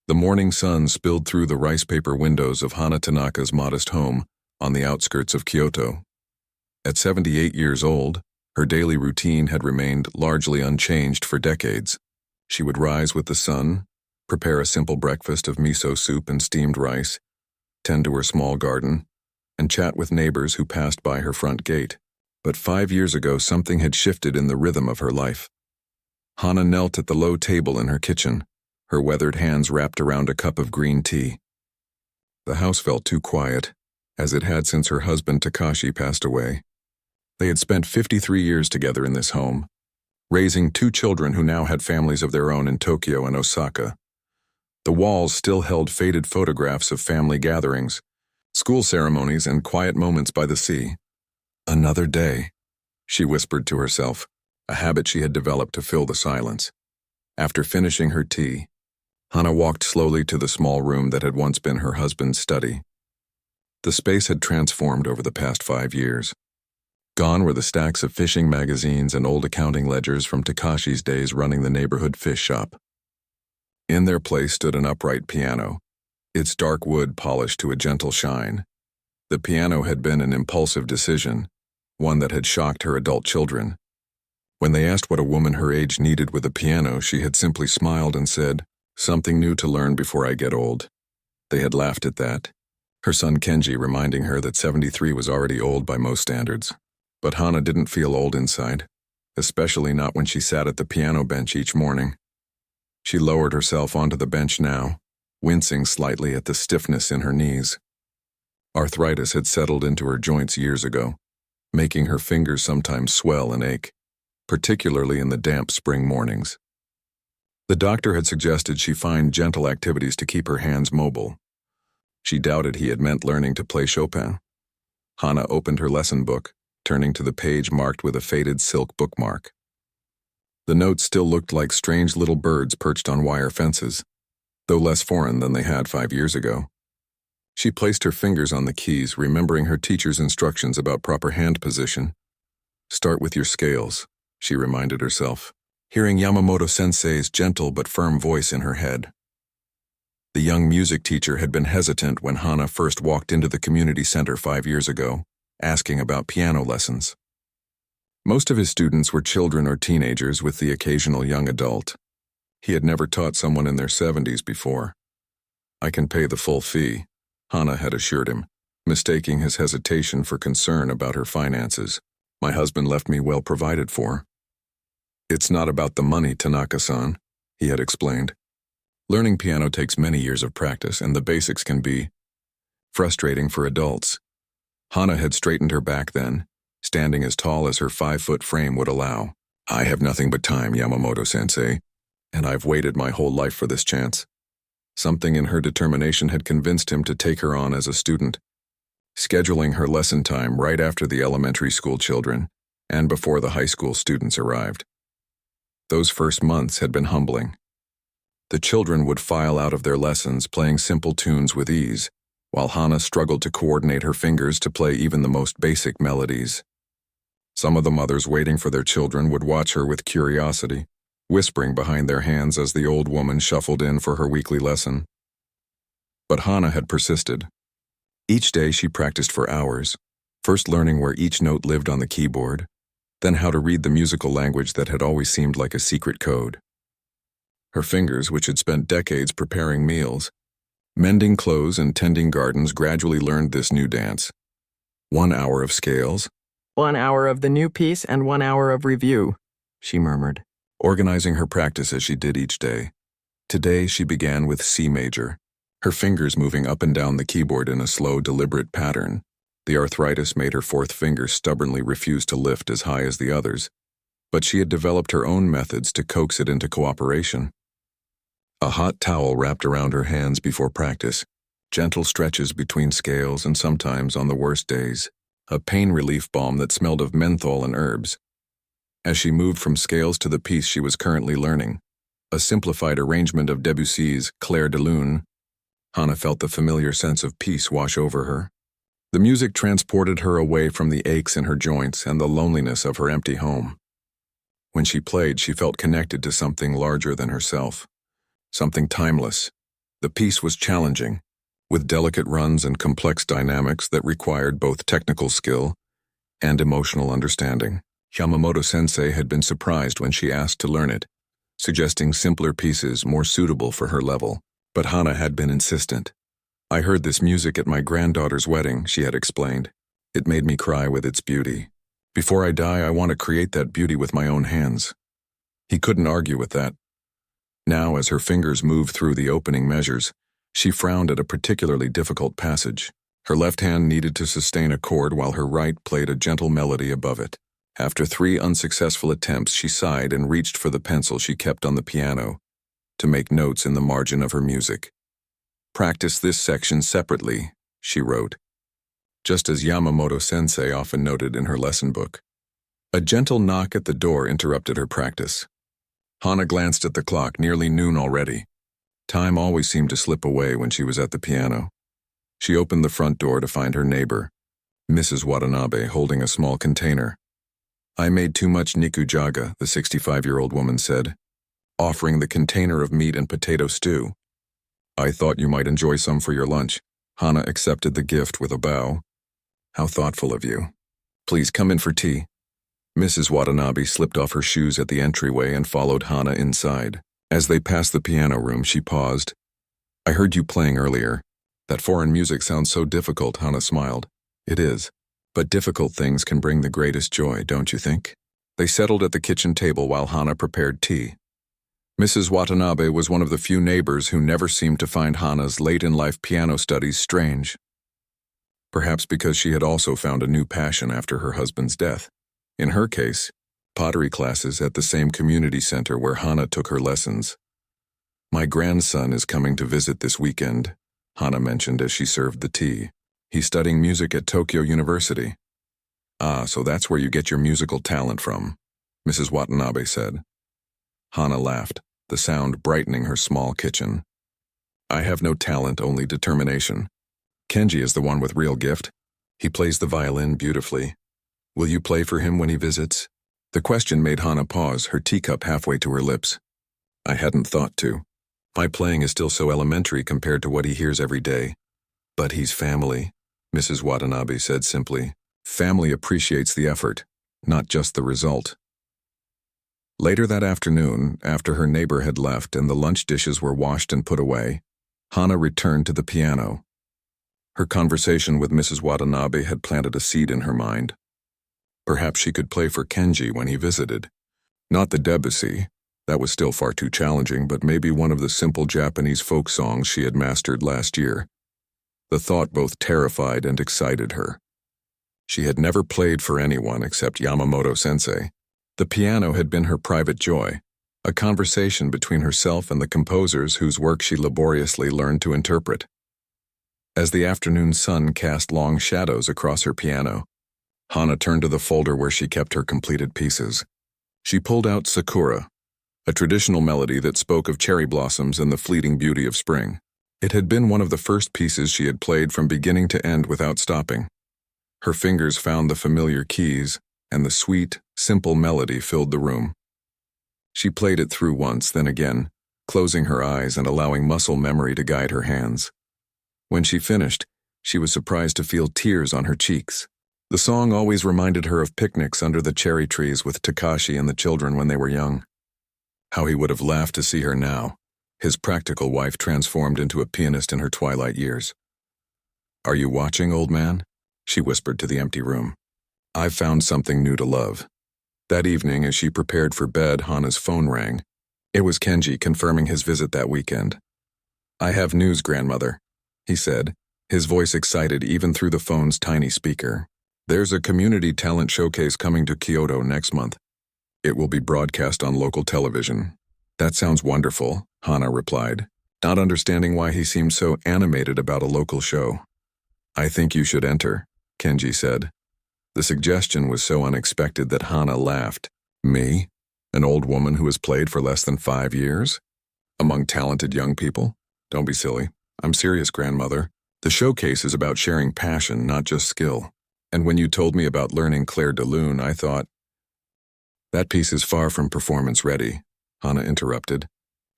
The morning sun spilled through the rice paper windows of Hana Tanaka's modest home on the outskirts of Kyoto. At 78 years old, her daily routine had remained largely unchanged for decades. She would rise with the sun, prepare a simple breakfast of miso soup and steamed rice, tend to her small garden, and chat with neighbors who passed by her front gate. But 5 years ago, something had shifted in the rhythm of her life. Hana knelt at the low table in her kitchen, her weathered hands wrapped around a cup of green tea. The house felt too quiet, as it had since her husband Takashi passed away. They had spent 53 years together in this home, raising 2 children who now had families of their own in Tokyo and Osaka. The walls still held faded photographs of family gatherings, school ceremonies, and quiet moments by the sea. Another day, she whispered to herself, a habit she had developed to fill the silence. After finishing her tea, Hana walked slowly to the small room that had once been her husband's study. The space had transformed over the past 5 years. Gone were the stacks of fishing magazines and old accounting ledgers from Takashi's days running the neighborhood fish shop. In their place stood an upright piano, its dark wood polished to a gentle shine. The piano had been an impulsive decision, one that had shocked her adult children. When they asked what a woman her age needed with a piano, she had simply smiled and said, "Something new to learn before I get old." They had laughed at that, her son Kenji reminding her that 73 was already old by most standards. But Hana didn't feel old inside, especially not when she sat at the piano bench each morning. She lowered herself onto the bench now, wincing slightly at the stiffness in her knees. Arthritis had settled into her joints years ago, making her fingers sometimes swell and ache, particularly in the damp spring mornings. The doctor had suggested she find gentle activities to keep her hands mobile. She doubted he had meant learning to play Chopin. Hana opened her lesson book, turning to the page marked with a faded silk bookmark. The notes still looked like strange little birds perched on wire fences, though less foreign than they had 5 years ago. She placed her fingers on the keys, remembering her teacher's instructions about proper hand position. "Start with your scales," she reminded herself, hearing Yamamoto-sensei's gentle but firm voice in her head. The young music teacher had been hesitant when Hana first walked into the community center 5 years ago, asking about piano lessons. Most of his students were children or teenagers with the occasional young adult. He had never taught someone in their 70s before. "I can pay the full fee," Hana had assured him, mistaking his hesitation for concern about her finances. "My husband left me well provided for." "It's not about the money, Tanaka-san," he had explained. "Learning piano takes many years of practice, and the basics can be frustrating for adults." Hana had straightened her back then, standing as tall as her 5-foot frame would allow. "I have nothing but time, Yamamoto-sensei, and I've waited my whole life for this chance." Something in her determination had convinced him to take her on as a student, scheduling her lesson time right after the elementary school children and before the high school students arrived. Those first months had been humbling. The children would file out of their lessons playing simple tunes with ease, while Hana struggled to coordinate her fingers to play even the most basic melodies. Some of the mothers waiting for their children would watch her with curiosity, whispering behind their hands as the old woman shuffled in for her weekly lesson. But Hana had persisted. Each day she practiced for hours, first learning where each note lived on the keyboard, then how to read the musical language that had always seemed like a secret code. Her fingers, which had spent decades preparing meals, mending clothes and tending gardens, gradually learned this new dance. 1 hour of scales. 1 hour of the new piece and 1 hour of review, she murmured, Organizing her practice as she did each day. Today she began with C major, her fingers moving up and down the keyboard in a slow, deliberate pattern. The arthritis made her 4th finger stubbornly refuse to lift as high as the others, but she had developed her own methods to coax it into cooperation. A hot towel wrapped around her hands before practice, gentle stretches between scales, and sometimes, on the worst days, a pain relief balm that smelled of menthol and herbs. As she moved from scales to the piece she was currently learning, a simplified arrangement of Debussy's Clair de Lune, Hana felt the familiar sense of peace wash over her. The music transported her away from the aches in her joints and the loneliness of her empty home. When she played, she felt connected to something larger than herself, something timeless, The piece was challenging, with delicate runs and complex dynamics that required both technical skill and emotional understanding. Yamamoto-sensei had been surprised when she asked to learn it, suggesting simpler pieces more suitable for her level. But Hana had been insistent. "I heard this music at my granddaughter's wedding," she had explained. "It made me cry with its beauty. Before I die, I want to create that beauty with my own hands." He couldn't argue with that. Now, as her fingers moved through the opening measures, she frowned at a particularly difficult passage. Her left hand needed to sustain a chord while her right played a gentle melody above it. After 3 unsuccessful attempts, she sighed and reached for the pencil she kept on the piano to make notes in the margin of her music. "Practice this section separately," she wrote, just as Yamamoto-sensei often noted in her lesson book. A gentle knock at the door interrupted her practice. Hana glanced at the clock, nearly noon already. Time always seemed to slip away when she was at the piano. She opened the front door to find her neighbor, Mrs. Watanabe, holding a small container. "I made too much nikujaga," the 65-year-old woman said, offering the container of meat and potato stew. "I thought you might enjoy some for your lunch." Hana accepted the gift with a bow. "How thoughtful of you. Please come in for tea." Mrs. Watanabe slipped off her shoes at the entryway and followed Hana inside. As they passed the piano room, she paused. "I heard you playing earlier. That foreign music sounds so difficult," Hana smiled. "It is. But difficult things can bring the greatest joy, don't you think?" They settled at the kitchen table while Hana prepared tea. Mrs. Watanabe was one of the few neighbors who never seemed to find Hana's late-in-life piano studies strange. Perhaps because she had also found a new passion after her husband's death. In her case, pottery classes at the same community center where Hana took her lessons. "My grandson is coming to visit this weekend," Hana mentioned as she served the tea. "He's studying music at Tokyo University." "Ah, so that's where you get your musical talent from," Mrs. Watanabe said. Hana laughed, the sound brightening her small kitchen. "I have no talent, only determination. Kenji is the one with real gift. He plays the violin beautifully. Will you play for him when he visits?" The question made Hana pause, her teacup halfway to her lips. "I hadn't thought to. My playing is still so elementary compared to what he hears every day." "But he's family," Mrs. Watanabe said simply. "Family appreciates the effort, not just the result." Later that afternoon, after her neighbor had left and the lunch dishes were washed and put away, Hana returned to the piano. Her conversation with Mrs. Watanabe had planted a seed in her mind. Perhaps she could play for Kenji when he visited. Not the Debussy, that was still far too challenging, but maybe one of the simple Japanese folk songs she had mastered last year. The thought both terrified and excited her. She had never played for anyone except Yamamoto-sensei. The piano had been her private joy, a conversation between herself and the composers whose work she laboriously learned to interpret. As the afternoon sun cast long shadows across her piano, Hana turned to the folder where she kept her completed pieces. She pulled out Sakura, a traditional melody that spoke of cherry blossoms and the fleeting beauty of spring. It had been one of the first pieces she had played from beginning to end without stopping. Her fingers found the familiar keys, and the sweet, simple melody filled the room. She played it through once, then again, closing her eyes and allowing muscle memory to guide her hands. When she finished, she was surprised to feel tears on her cheeks. The song always reminded her of picnics under the cherry trees with Takashi and the children when they were young. How he would have laughed to see her now, his practical wife transformed into a pianist in her twilight years. "Are you watching, old man?" she whispered to the empty room. "I've found something new to love." That evening, as she prepared for bed, Hana's phone rang. It was Kenji confirming his visit that weekend. "I have news, grandmother," he said, his voice excited even through the phone's tiny speaker. "There's a community talent showcase coming to Kyoto next month. It will be broadcast on local television." "That sounds wonderful," Hana replied, not understanding why he seemed so animated about a local show. "I think you should enter," Kenji said. The suggestion was so unexpected that Hana laughed. "Me? An old woman who has played for less than 5 years? Among talented young people? Don't be silly. I'm serious, grandmother. The showcase is about sharing passion, not just skill. And when you told me about learning Clair de Lune, I thought..." "That piece is far from performance ready," Hana interrupted.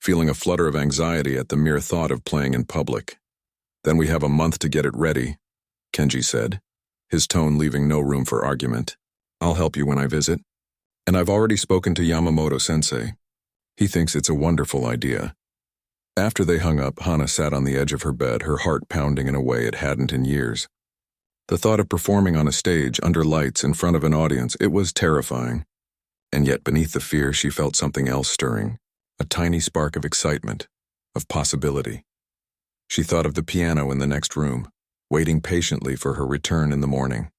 feeling a flutter of anxiety at the mere thought of playing in public. Then we have a month to get it ready, Kenji said, his tone leaving no room for argument. I'll help you when I visit. And I've already spoken to Yamamoto-sensei. He thinks it's a wonderful idea. After they hung up, Hana sat on the edge of her bed, her heart pounding in a way it hadn't in years. The thought of performing on a stage, under lights, in front of an audience, it was terrifying. And yet beneath the fear she felt something else stirring, a tiny spark of excitement, of possibility. She thought of the piano in the next room, waiting patiently for her return in the morning.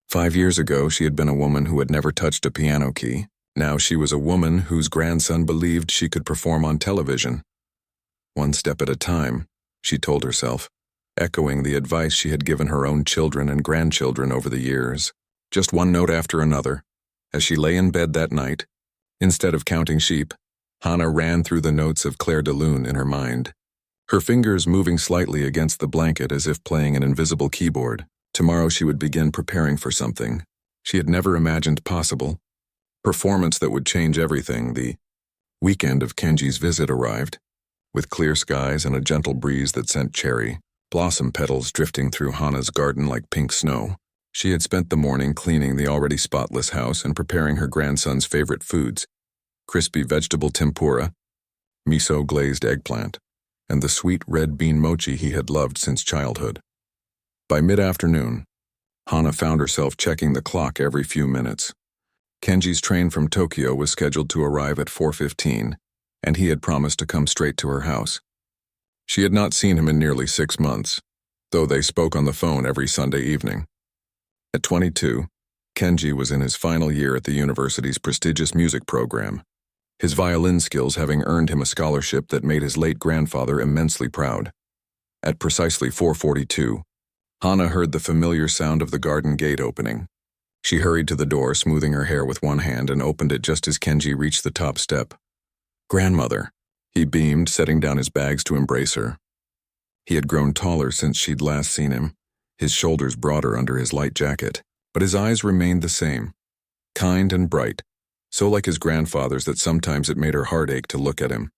5 years ago, she had been a woman who had never touched a piano key. Now she was a woman whose grandson believed she could perform on television. One step at a time, she told herself, echoing the advice she had given her own children and grandchildren over the years, just one note after another. As she lay in bed that night, instead of counting sheep, Hana ran through the notes of Clair de Lune in her mind, her fingers moving slightly against the blanket as if playing an invisible keyboard. Tomorrow she would begin preparing for something she had never imagined possible. Performance that would change everything. The weekend of Kenji's visit arrived, with clear skies and a gentle breeze that sent cherry blossom petals drifting through Hana's garden like pink snow. She had spent the morning cleaning the already spotless house and preparing her grandson's favorite foods, crispy vegetable tempura, miso-glazed eggplant, and the sweet red bean mochi he had loved since childhood. By mid-afternoon, Hana found herself checking the clock every few minutes. Kenji's train from Tokyo was scheduled to arrive at 4:15, and he had promised to come straight to her house. She had not seen him in nearly 6 months, though they spoke on the phone every Sunday evening. At 22, Kenji was in his final year at the university's prestigious music program, his violin skills having earned him a scholarship that made his late grandfather immensely proud. At precisely 4:42, Hana heard the familiar sound of the garden gate opening. She hurried to the door, smoothing her hair with one hand, and opened it just as Kenji reached the top step. "Grandmother," he beamed, setting down his bags to embrace her. He had grown taller since she'd last seen him, his shoulders broader under his light jacket, but his eyes remained the same, kind and bright, so like his grandfather's that sometimes it made her heart ache to look at him.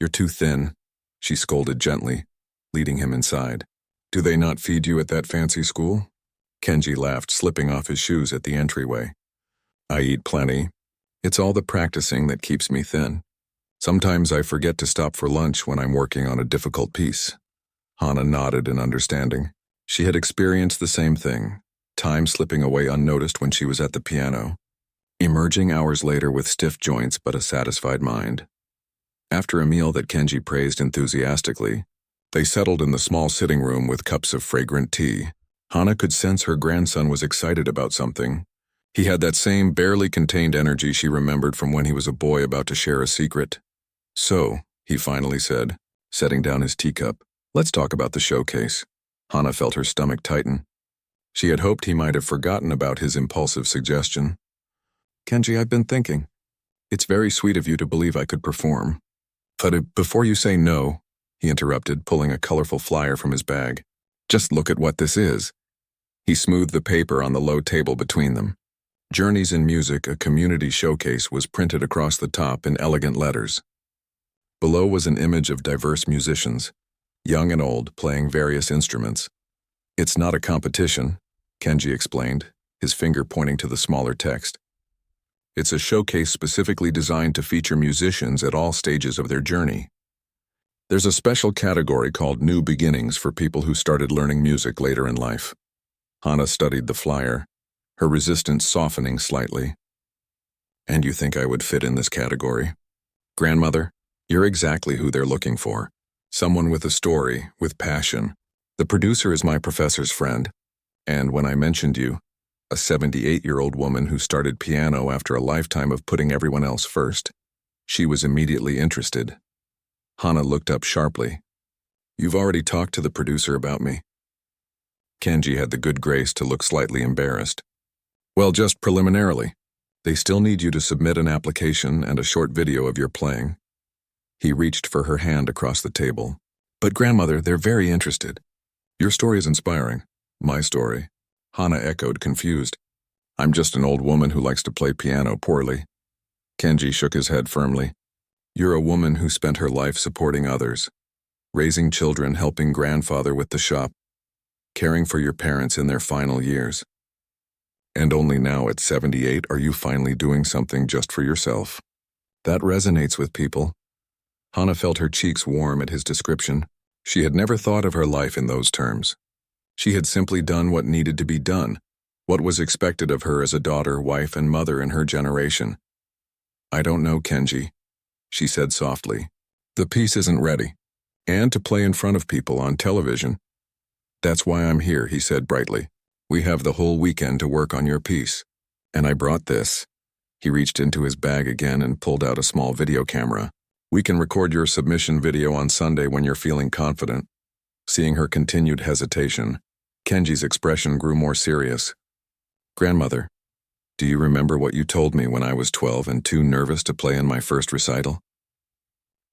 "You're too thin," she scolded gently, leading him inside. "Do they not feed you at that fancy school?" Kenji laughed, slipping off his shoes at the entryway. "I eat plenty. It's all the practicing that keeps me thin. Sometimes I forget to stop for lunch when I'm working on a difficult piece." Hana nodded in understanding. She had experienced the same thing, time slipping away unnoticed when she was at the piano, emerging hours later with stiff joints but a satisfied mind. After a meal that Kenji praised enthusiastically, they settled in the small sitting room with cups of fragrant tea. Hana could sense her grandson was excited about something. He had that same barely contained energy she remembered from when he was a boy about to share a secret. "So," he finally said, setting down his teacup, "let's talk about the showcase." Hana felt her stomach tighten. She had hoped he might have forgotten about his impulsive suggestion. "Kenji, I've been thinking. It's very sweet of you to believe I could perform. But before you say no," he interrupted, pulling a colorful flyer from his bag. "Just look at what this is." He smoothed the paper on the low table between them. "Journeys in Music, a community showcase," was printed across the top in elegant letters. Below was an image of diverse musicians, young and old, playing various instruments. "It's not a competition," Kenji explained, his finger pointing to the smaller text. "It's a showcase specifically designed to feature musicians at all stages of their journey. There's a special category called New Beginnings for people who started learning music later in life." Hana studied the flyer, her resistance softening slightly. "And you think I would fit in this category? Grandmother, you're exactly who they're looking for. Someone with a story, with passion. The producer is my professor's friend, and when I mentioned you, a 78-year-old woman who started piano after a lifetime of putting everyone else first, she was immediately interested." Hana looked up sharply. "You've already talked to the producer about me?" Kenji had the good grace to look slightly embarrassed. "Well, just preliminarily. They still need you to submit an application and a short video of your playing." He reached for her hand across the table. "But grandmother, they're very interested. Your story is inspiring." "My story?" Hana echoed, confused. "I'm just an old woman who likes to play piano poorly." Kenji shook his head firmly. You're a woman who spent her life supporting others, raising children, helping grandfather with the shop, caring for your parents in their final years. And only now at 78 are you finally doing something just for yourself. That resonates with people. Hana felt her cheeks warm at his description. She had never thought of her life in those terms. She had simply done what needed to be done, what was expected of her as a daughter, wife, and mother in her generation. I don't know, Kenji, she said softly. The piece isn't ready. And to play in front of people on television. That's why I'm here, he said brightly. We have the whole weekend to work on your piece. And I brought this. He reached into his bag again and pulled out a small video camera. We can record your submission video on Sunday when you're feeling confident. Seeing her continued hesitation, Kenji's expression grew more serious. Grandmother, do you remember what you told me when I was 12 and too nervous to play in my first recital?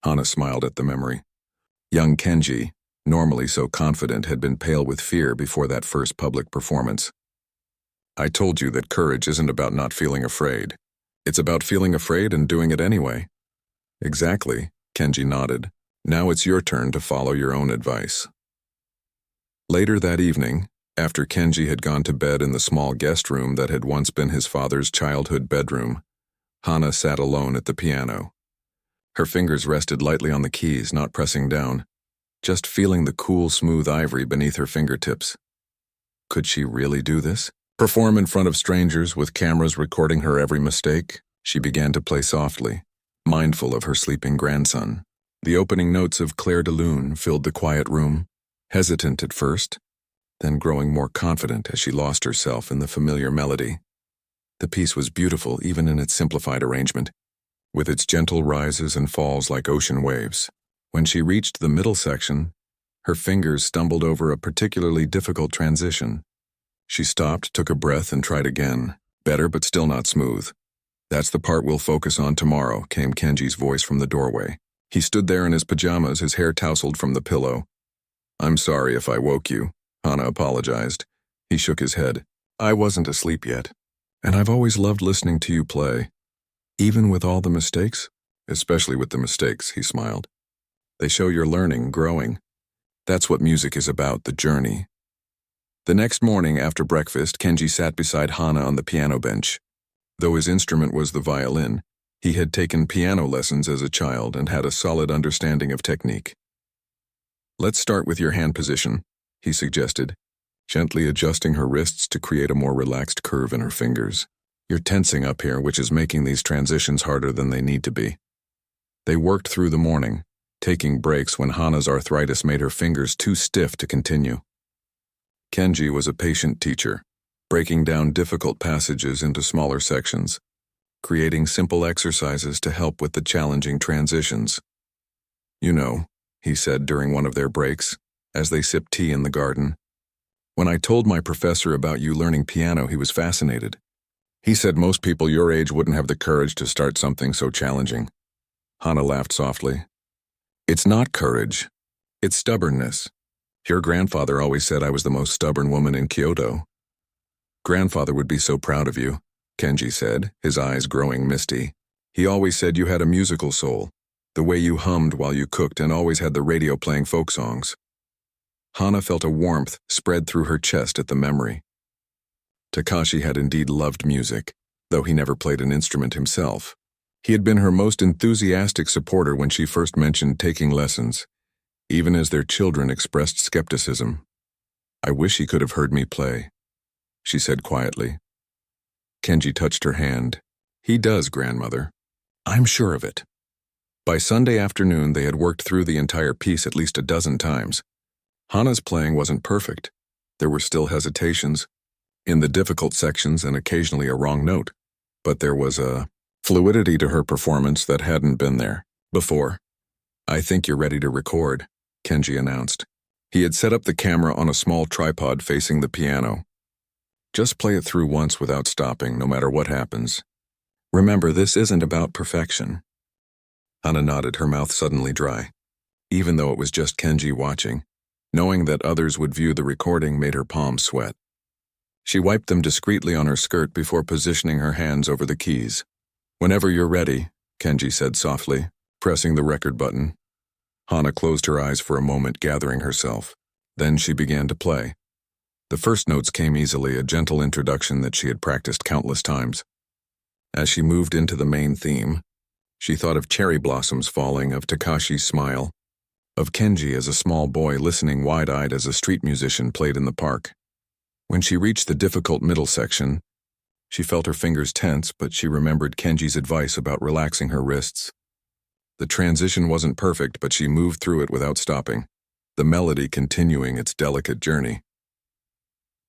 Hana smiled at the memory. Young Kenji, normally so confident, had been pale with fear before that first public performance. I told you that courage isn't about not feeling afraid. It's about feeling afraid and doing it anyway. Exactly, Kenji nodded. Now it's your turn to follow your own advice. Later that evening, after Kenji had gone to bed in the small guest room that had once been his father's childhood bedroom, Hana sat alone at the piano. Her fingers rested lightly on the keys, not pressing down, just feeling the cool, smooth ivory beneath her fingertips. Could she really do this? Perform in front of strangers with cameras recording her every mistake? She began to play softly, mindful of her sleeping grandson. The opening notes of Clair de Lune filled the quiet room, hesitant at first, then growing more confident as she lost herself in the familiar melody. The piece was beautiful even in its simplified arrangement, with its gentle rises and falls like ocean waves. When she reached the middle section, her fingers stumbled over a particularly difficult transition. She stopped, took a breath, and tried again. Better, but still not smooth. That's the part we'll focus on tomorrow, came Kenji's voice from the doorway. He stood there in his pajamas, his hair tousled from the pillow. I'm sorry if I woke you, Hana apologized. He shook his head. I wasn't asleep yet, and I've always loved listening to you play. Even with all the mistakes? Especially with the mistakes, he smiled. They show you're learning, growing. That's what music is about, the journey. The next morning after breakfast, Kenji sat beside Hana on the piano bench. Though his instrument was the violin, he had taken piano lessons as a child and had a solid understanding of technique. Let's start with your hand position, he suggested, gently adjusting her wrists to create a more relaxed curve in her fingers. You're tensing up here, which is making these transitions harder than they need to be. They worked through the morning, taking breaks when Hana's arthritis made her fingers too stiff to continue. Kenji was a patient teacher, breaking down difficult passages into smaller sections, creating simple exercises to help with the challenging transitions. You know, he said during one of their breaks, as they sipped tea in the garden. When I told my professor about you learning piano, he was fascinated. He said most people your age wouldn't have the courage to start something so challenging. Hana laughed softly. It's not courage. It's stubbornness. Your grandfather always said I was the most stubborn woman in Kyoto. Grandfather would be so proud of you, Kenji said, his eyes growing misty. He always said you had a musical soul, the way you hummed while you cooked and always had the radio playing folk songs. Hana felt a warmth spread through her chest at the memory. Takashi had indeed loved music, though he never played an instrument himself. He had been her most enthusiastic supporter when she first mentioned taking lessons, even as their children expressed skepticism. I wish he could have heard me play, she said quietly. Kenji touched her hand. He does, grandmother. I'm sure of it. By Sunday afternoon, they had worked through the entire piece at least a dozen times. Hana's playing wasn't perfect. There were still hesitations in the difficult sections and occasionally a wrong note, but there was a fluidity to her performance that hadn't been there before. I think you're ready to record, Kenji announced. He had set up the camera on a small tripod facing the piano. Just play it through once without stopping, no matter what happens. Remember, this isn't about perfection. Hana nodded, her mouth suddenly dry. Even though it was just Kenji watching, knowing that others would view the recording made her palms sweat. She wiped them discreetly on her skirt before positioning her hands over the keys. Whenever you're ready, Kenji said softly. pressing the record button. Hana closed her eyes for a moment, gathering herself. Then she began to play. The first notes came easily, a gentle introduction that she had practiced countless times. As she moved into the main theme, she thought of cherry blossoms falling, of Takashi's smile, of Kenji as a small boy listening wide-eyed as a street musician played in the park. When she reached the difficult middle section, she felt her fingers tense, but she remembered Kenji's advice about relaxing her wrists. The transition wasn't perfect, but she moved through it without stopping, the melody continuing its delicate journey.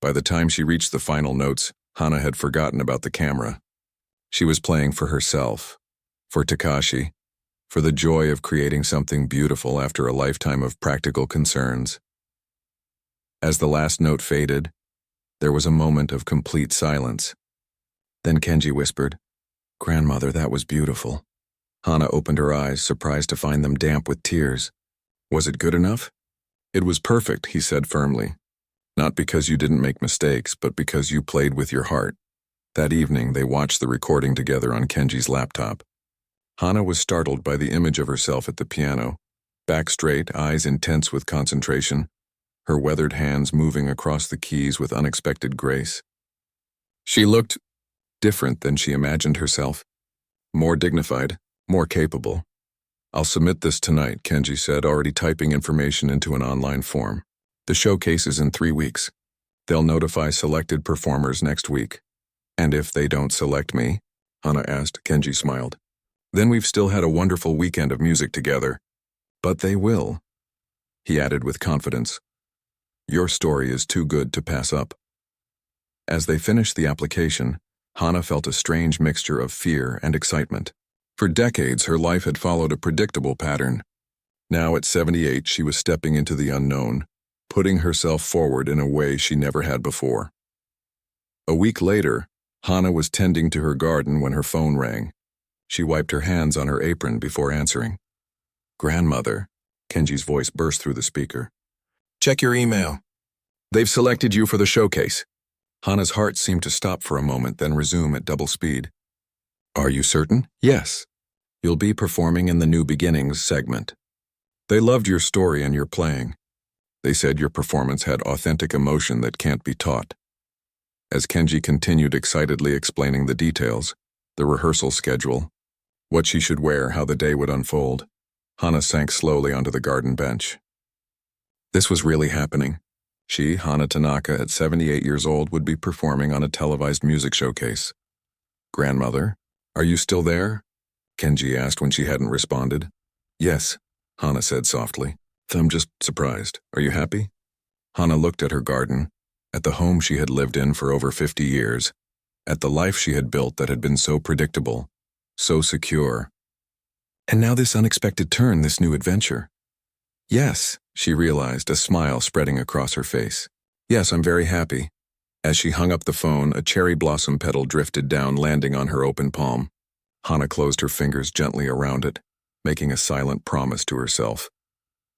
By the time she reached the final notes, Hana had forgotten about the camera. She was playing for herself, for Takashi, for the joy of creating something beautiful after a lifetime of practical concerns. As the last note faded, there was a moment of complete silence. Then Kenji whispered, "Grandmother, that was beautiful." Hana opened her eyes, surprised to find them damp with tears. "Was it good enough?" "It was perfect," he said firmly. "Not because you didn't make mistakes, but because you played with your heart." That evening, they watched the recording together on Kenji's laptop. Hana was startled by the image of herself at the piano, back straight, eyes intense with concentration, her weathered hands moving across the keys with unexpected grace. She looked different than she imagined herself, more dignified, more capable. "I'll submit this tonight," Kenji said, already typing information into an online form. "The showcase is in 3 weeks. They'll notify selected performers next week." "And if they don't select me?" Hana asked. Kenji smiled. "Then we've still had a wonderful weekend of music together." "But they will," he added with confidence. "Your story is too good to pass up." As they finished the application, Hana felt a strange mixture of fear and excitement. For decades, her life had followed a predictable pattern. Now at 78, she was stepping into the unknown, putting herself forward in a way she never had before. A week later, Hana was tending to her garden when her phone rang. She wiped her hands on her apron before answering. "Grandmother," Kenji's voice burst through the speaker. "Check your email. They've selected you for the showcase." Hana's heart seemed to stop for a moment, then resume at double speed. "Are you certain?" "Yes. You'll be performing in the New Beginnings segment. They loved your story and your playing. They said your performance had authentic emotion that can't be taught." As Kenji continued excitedly explaining the details, the rehearsal schedule, what she should wear, how the day would unfold, Hana sank slowly onto the garden bench. This was really happening. She, Hana Tanaka, at 78 years old, would be performing on a televised music showcase. "Grandmother, are you still there?" Kenji asked when she hadn't responded. "Yes," Hana said softly. "I'm just surprised. Are you happy?" Hana looked at her garden, at the home she had lived in for over 50 years, at the life she had built that had been so predictable, so secure. And now this unexpected turn, this new adventure. "Yes," she realized, a smile spreading across her face. "Yes, I'm very happy." As she hung up the phone, a cherry blossom petal drifted down, landing on her open palm. Hana closed her fingers gently around it, making a silent promise to herself.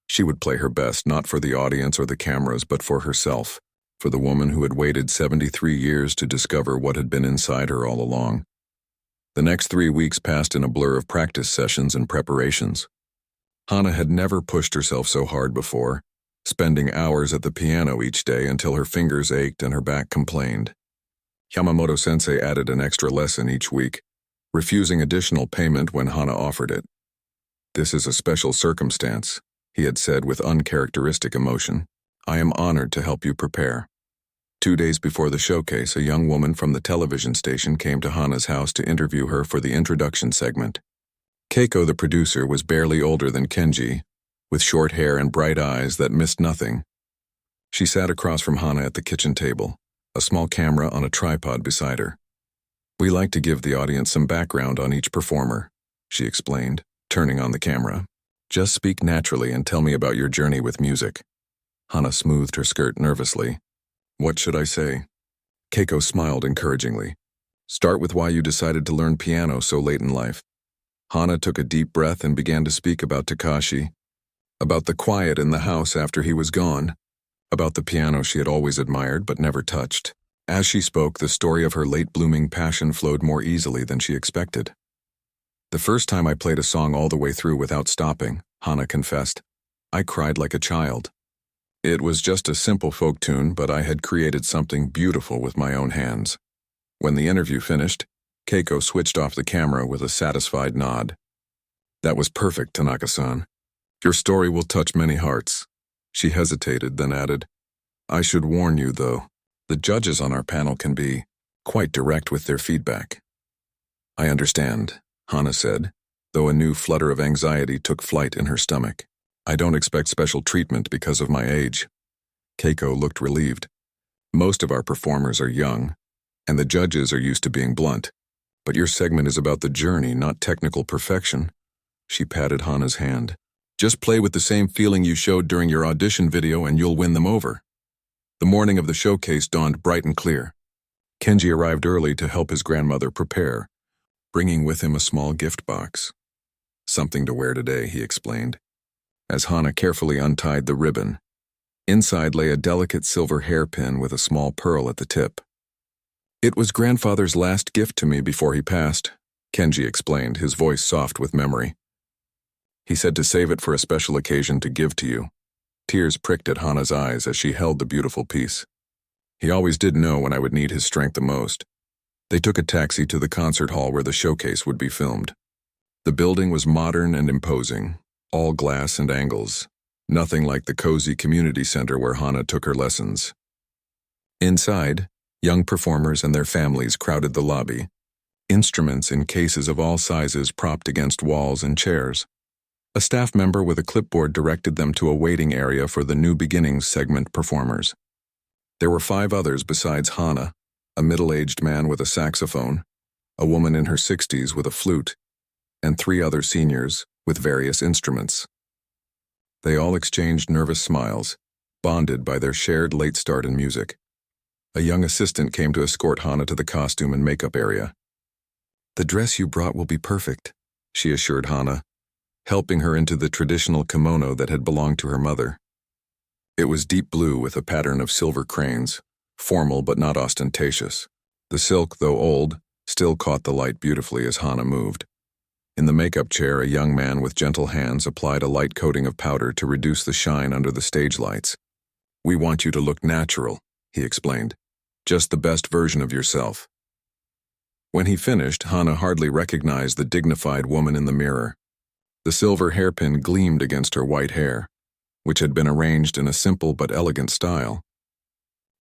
She would play her best, not for the audience or the cameras, but for herself, for the woman who had waited 73 years to discover what had been inside her all along. The next 3 weeks passed in a blur of practice sessions and preparations. Hana had never pushed herself so hard before, spending hours at the piano each day until her fingers ached and her back complained. Yamamoto-sensei added an extra lesson each week, refusing additional payment when Hana offered it. "This is a special circumstance," he had said with uncharacteristic emotion. "I am honored to help you prepare." 2 days before the showcase, a young woman from the television station came to Hana's house to interview her for the introduction segment. Keiko, the producer, was barely older than Kenji, with short hair and bright eyes that missed nothing. She sat across from Hana at the kitchen table, a small camera on a tripod beside her. "We like to give the audience some background on each performer," she explained, turning on the camera. "Just speak naturally and tell me about your journey with music." Hana smoothed her skirt nervously. "What should I say?" Keiko smiled encouragingly. "Start with why you decided to learn piano so late in life." Hana took a deep breath and began to speak about Takashi, about the quiet in the house after he was gone, about the piano she had always admired but never touched. As she spoke, the story of her late-blooming passion flowed more easily than she expected. The first time I played a song all the way through without stopping, Hana confessed, I cried like a child. It was just a simple folk tune, but I had created something beautiful with my own hands. When the interview finished, Keiko switched off the camera with a satisfied nod. That was perfect, Tanaka-san. Your story will touch many hearts. She hesitated, then added, I should warn you, though, the judges on our panel can be quite direct with their feedback. I understand, Hana said, though a new flutter of anxiety took flight in her stomach. I don't expect special treatment because of my age. Keiko looked relieved. Most of our performers are young, and the judges are used to being blunt. But your segment is about the journey, not technical perfection. She patted Hana's hand. Just play with the same feeling you showed during your audition video and you'll win them over. The morning of the showcase dawned bright and clear. Kenji arrived early to help his grandmother prepare, bringing with him a small gift box. Something to wear today, he explained, as Hana carefully untied the ribbon. Inside lay a delicate silver hairpin with a small pearl at the tip. It was grandfather's last gift to me before he passed, Kenji explained, his voice soft with memory. He said to save it for a special occasion to give to you. Tears pricked at Hana's eyes as she held the beautiful piece. He always did know when I would need his strength the most. They took a taxi to the concert hall where the showcase would be filmed. The building was modern and imposing, all glass and angles, nothing like the cozy community center where Hana took her lessons. Inside, young performers and their families crowded the lobby, instruments in cases of all sizes propped against walls and chairs. A staff member with a clipboard directed them to a waiting area for the New Beginnings segment performers. There were 5 others besides Hana, a middle-aged man with a saxophone, a woman in her 60s with a flute, and 3 other seniors with various instruments. They all exchanged nervous smiles, bonded by their shared late start in music. A young assistant came to escort Hana to the costume and makeup area. The dress you brought will be perfect, she assured Hana, helping her into the traditional kimono that had belonged to her mother. It was deep blue with a pattern of silver cranes, formal but not ostentatious. The silk, though old, still caught the light beautifully as Hana moved. In the makeup chair, a young man with gentle hands applied a light coating of powder to reduce the shine under the stage lights. We want you to look natural, he explained. Just the best version of yourself. When he finished, Hana hardly recognized the dignified woman in the mirror. The silver hairpin gleamed against her white hair, which had been arranged in a simple but elegant style.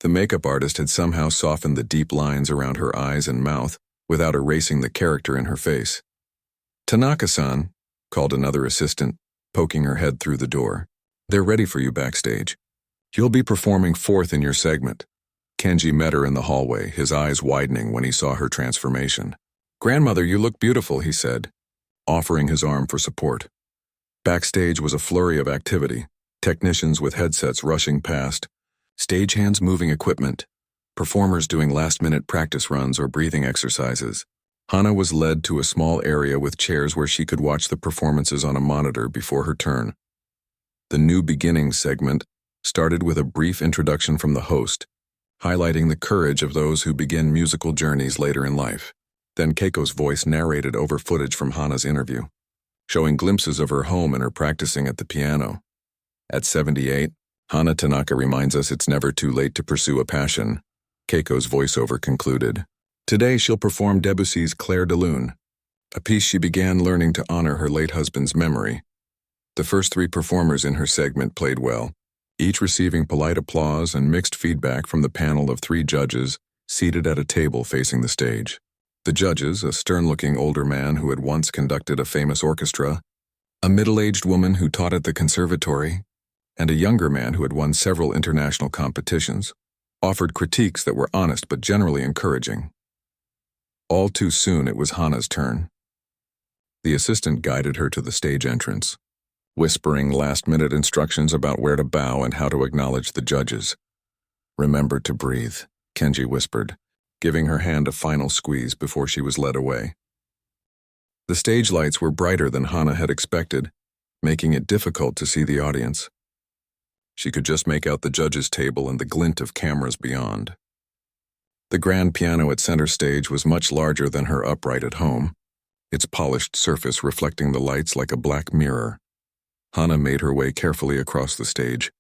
The makeup artist had somehow softened the deep lines around her eyes and mouth without erasing the character in her face. Tanaka-san, called another assistant, poking her head through the door. They're ready for you backstage. You'll be performing 4th in your segment. Kenji met her in the hallway, his eyes widening when he saw her transformation. Grandmother, you look beautiful, he said, offering his arm for support. Backstage was a flurry of activity, technicians with headsets rushing past, stagehands moving equipment, performers doing last-minute practice runs or breathing exercises. Hana was led to a small area with chairs where she could watch the performances on a monitor before her turn. The New Beginnings segment started with a brief introduction from the host, highlighting the courage of those who begin musical journeys later in life. Then Keiko's voice narrated over footage from Hana's interview, showing glimpses of her home and her practicing at the piano. At 78, Hana Tanaka reminds us it's never too late to pursue a passion. Keiko's voiceover concluded. Today she'll perform Debussy's Clair de Lune, a piece she began learning to honor her late husband's memory. The first 3 performers in her segment played well, each receiving polite applause and mixed feedback from the panel of 3 judges seated at a table facing the stage. The judges, a stern-looking older man who had once conducted a famous orchestra, a middle-aged woman who taught at the conservatory, and a younger man who had won several international competitions, offered critiques that were honest but generally encouraging. All too soon it was Hana's turn. The assistant guided her to the stage entrance, whispering last-minute instructions about where to bow and how to acknowledge the judges. Remember to breathe, Kenji whispered, giving her hand a final squeeze before she was led away. The stage lights were brighter than Hana had expected, making it difficult to see the audience. She could just make out the judges' table and the glint of cameras beyond. The grand piano at center stage was much larger than her upright at home, its polished surface reflecting the lights like a black mirror. Hana made her way carefully across the stage,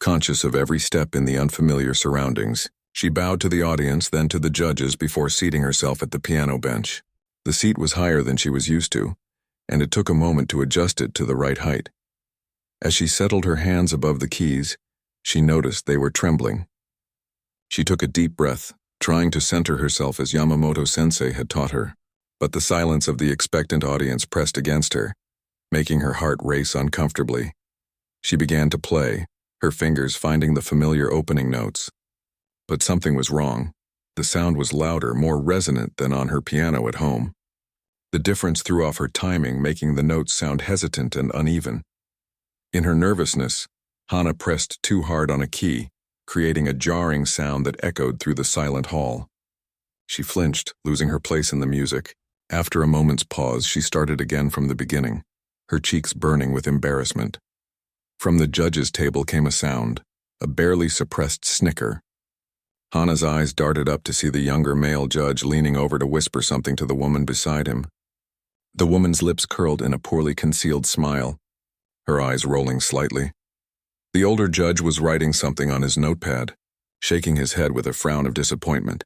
conscious of every step in the unfamiliar surroundings. She bowed to the audience, then to the judges before seating herself at the piano bench. The seat was higher than she was used to, and it took a moment to adjust it to the right height. As she settled her hands above the keys, she noticed they were trembling. She took a deep breath, trying to center herself as Yamamoto-sensei had taught her, but the silence of the expectant audience pressed against her, making her heart race uncomfortably. She began to play, her fingers finding the familiar opening notes. But something was wrong. The sound was louder, more resonant than on her piano at home. The difference threw off her timing, making the notes sound hesitant and uneven. In her nervousness, Hana pressed too hard on a key, creating a jarring sound that echoed through the silent hall. She flinched, losing her place in the music. After a moment's pause, she started again from the beginning, her cheeks burning with embarrassment. From the judges' table came a sound, a barely suppressed snicker. Hana's eyes darted up to see the younger male judge leaning over to whisper something to the woman beside him. The woman's lips curled in a poorly concealed smile, her eyes rolling slightly. The older judge was writing something on his notepad, shaking his head with a frown of disappointment.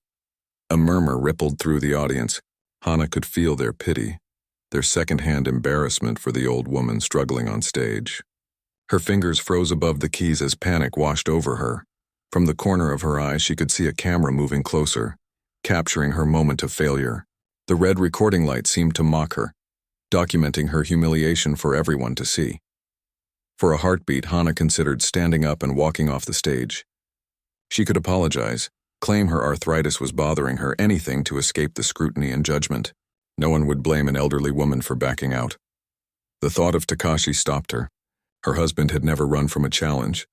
A murmur rippled through the audience. Hana could feel their pity, their second-hand embarrassment for the old woman struggling on stage. Her fingers froze above the keys as panic washed over her. From the corner of her eye, she could see a camera moving closer, capturing her moment of failure. The red recording light seemed to mock her, documenting her humiliation for everyone to see. For a heartbeat, Hana considered standing up and walking off the stage. She could apologize, claim her arthritis was bothering her, anything to escape the scrutiny and judgment. No one would blame an elderly woman for backing out. The thought of Takashi stopped her. Her husband had never run from a challenge,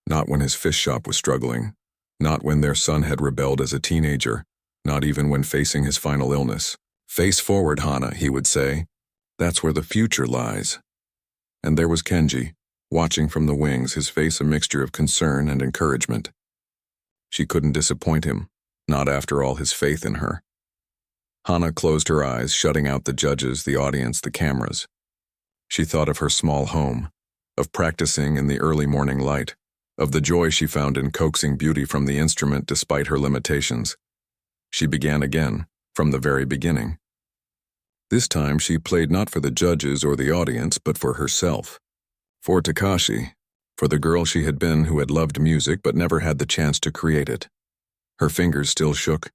not when his fish shop was struggling, not when their son had rebelled as a teenager, not even when facing his final illness. "Face forward, Hana," he would say. "That's where the future lies." And there was Kenji, watching from the wings, his face a mixture of concern and encouragement. She couldn't disappoint him, not after all his faith in her. Hana closed her eyes, shutting out the judges, the audience, the cameras. She thought of her small home, of practicing in the early morning light, of the joy she found in coaxing beauty from the instrument despite her limitations. She began again, from the very beginning. This time she played not for the judges or the audience, but for herself. For Takashi, for the girl she had been who had loved music but never had the chance to create it. Her fingers still shook,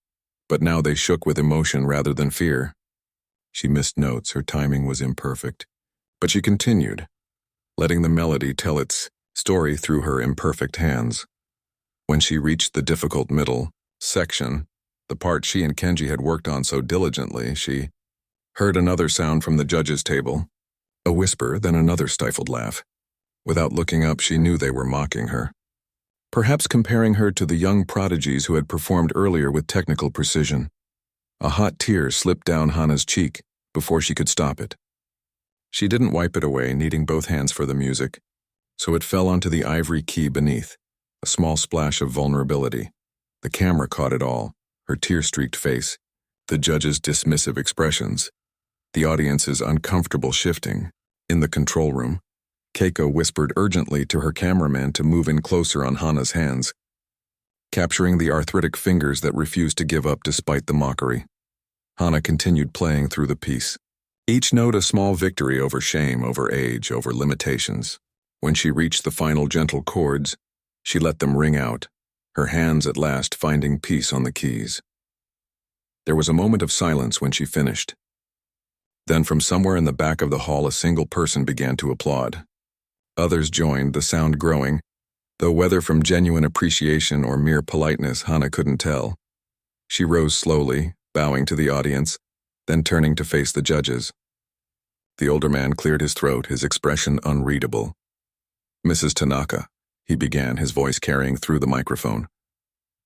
but now they shook with emotion rather than fear. She missed notes, her timing was imperfect, but she continued, letting the melody tell its story through her imperfect hands. When she reached the difficult middle section, the part she and Kenji had worked on so diligently, she heard another sound from the judges' table, a whisper, then another stifled laugh. Without looking up, she knew they were mocking her, perhaps comparing her to the young prodigies who had performed earlier with technical precision. A hot tear slipped down Hana's cheek before she could stop it. She didn't wipe it away, needing both hands for the music, so it fell onto the ivory key beneath, a small splash of vulnerability. The camera caught it all, her tear-streaked face, the judge's dismissive expressions, the audience's uncomfortable shifting. In the control room, Keiko whispered urgently to her cameraman to move in closer on Hana's hands, capturing the arthritic fingers that refused to give up despite the mockery. Hana continued playing through the piece, each note a small victory over shame, over age, over limitations. When she reached the final gentle chords, she let them ring out, her hands at last finding peace on the keys. There was a moment of silence when she finished. Then from somewhere in the back of the hall, a single person began to applaud. Others joined, the sound growing, though whether from genuine appreciation or mere politeness, Hana couldn't tell. She rose slowly, bowing to the audience, then turning to face the judges. The older man cleared his throat, his expression unreadable. "Mrs. Tanaka," he began, his voice carrying through the microphone.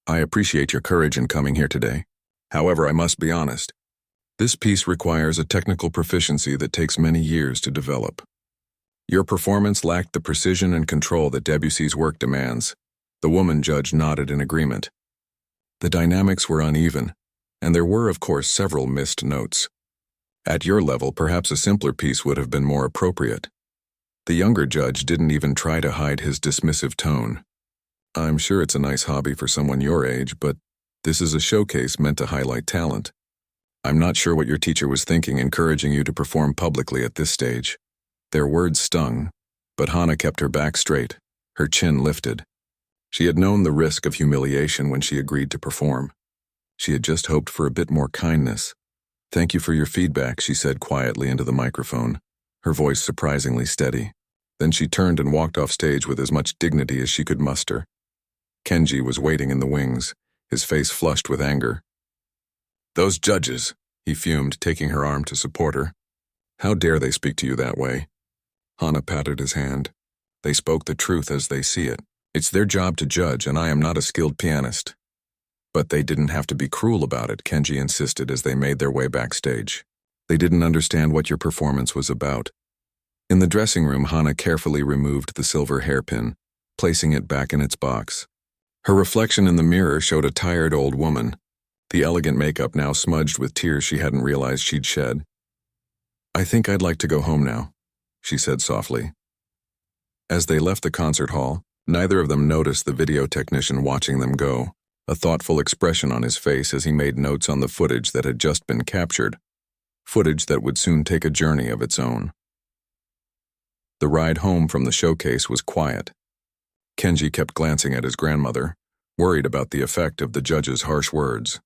"I appreciate your courage in coming here today. However, I must be honest. This piece requires a technical proficiency that takes many years to develop. Your performance lacked the precision and control that Debussy's work demands." The woman judge nodded in agreement. "The dynamics were uneven, and there were, of course, several missed notes. At your level, perhaps a simpler piece would have been more appropriate. The younger judge didn't even try to hide his dismissive tone. I'm sure it's a nice hobby for someone your age, but this is a showcase meant to highlight talent. I'm not sure what your teacher was thinking encouraging you to perform publicly at this stage. Their words stung, but Hana kept her back straight, her chin lifted. She had known the risk of humiliation when she agreed to perform. She had just hoped for a bit more kindness. Thank you for your feedback, she said quietly into the microphone, her voice surprisingly steady. Then she turned and walked off stage with as much dignity as she could muster. Kenji was waiting in the wings, his face flushed with anger. Those judges, he fumed, taking her arm to support her. How dare they speak to you that way? Hana patted his hand. They spoke the truth as they see it. It's their job to judge, and I am not a skilled pianist. But they didn't have to be cruel about it, Kenji insisted as they made their way backstage. They didn't understand what your performance was about. In the dressing room, Hana carefully removed the silver hairpin, placing it back in its box. Her reflection in the mirror showed a tired old woman, the elegant makeup now smudged with tears she hadn't realized she'd shed. I think I'd like to go home now, she said softly. As they left the concert hall, neither of them noticed the video technician watching them go, a thoughtful expression on his face as he made notes on the footage that had just been captured, footage that would soon take a journey of its own. The ride home from the showcase was quiet. Kenji kept glancing at his grandmother, worried about the effect of the judge's harsh words.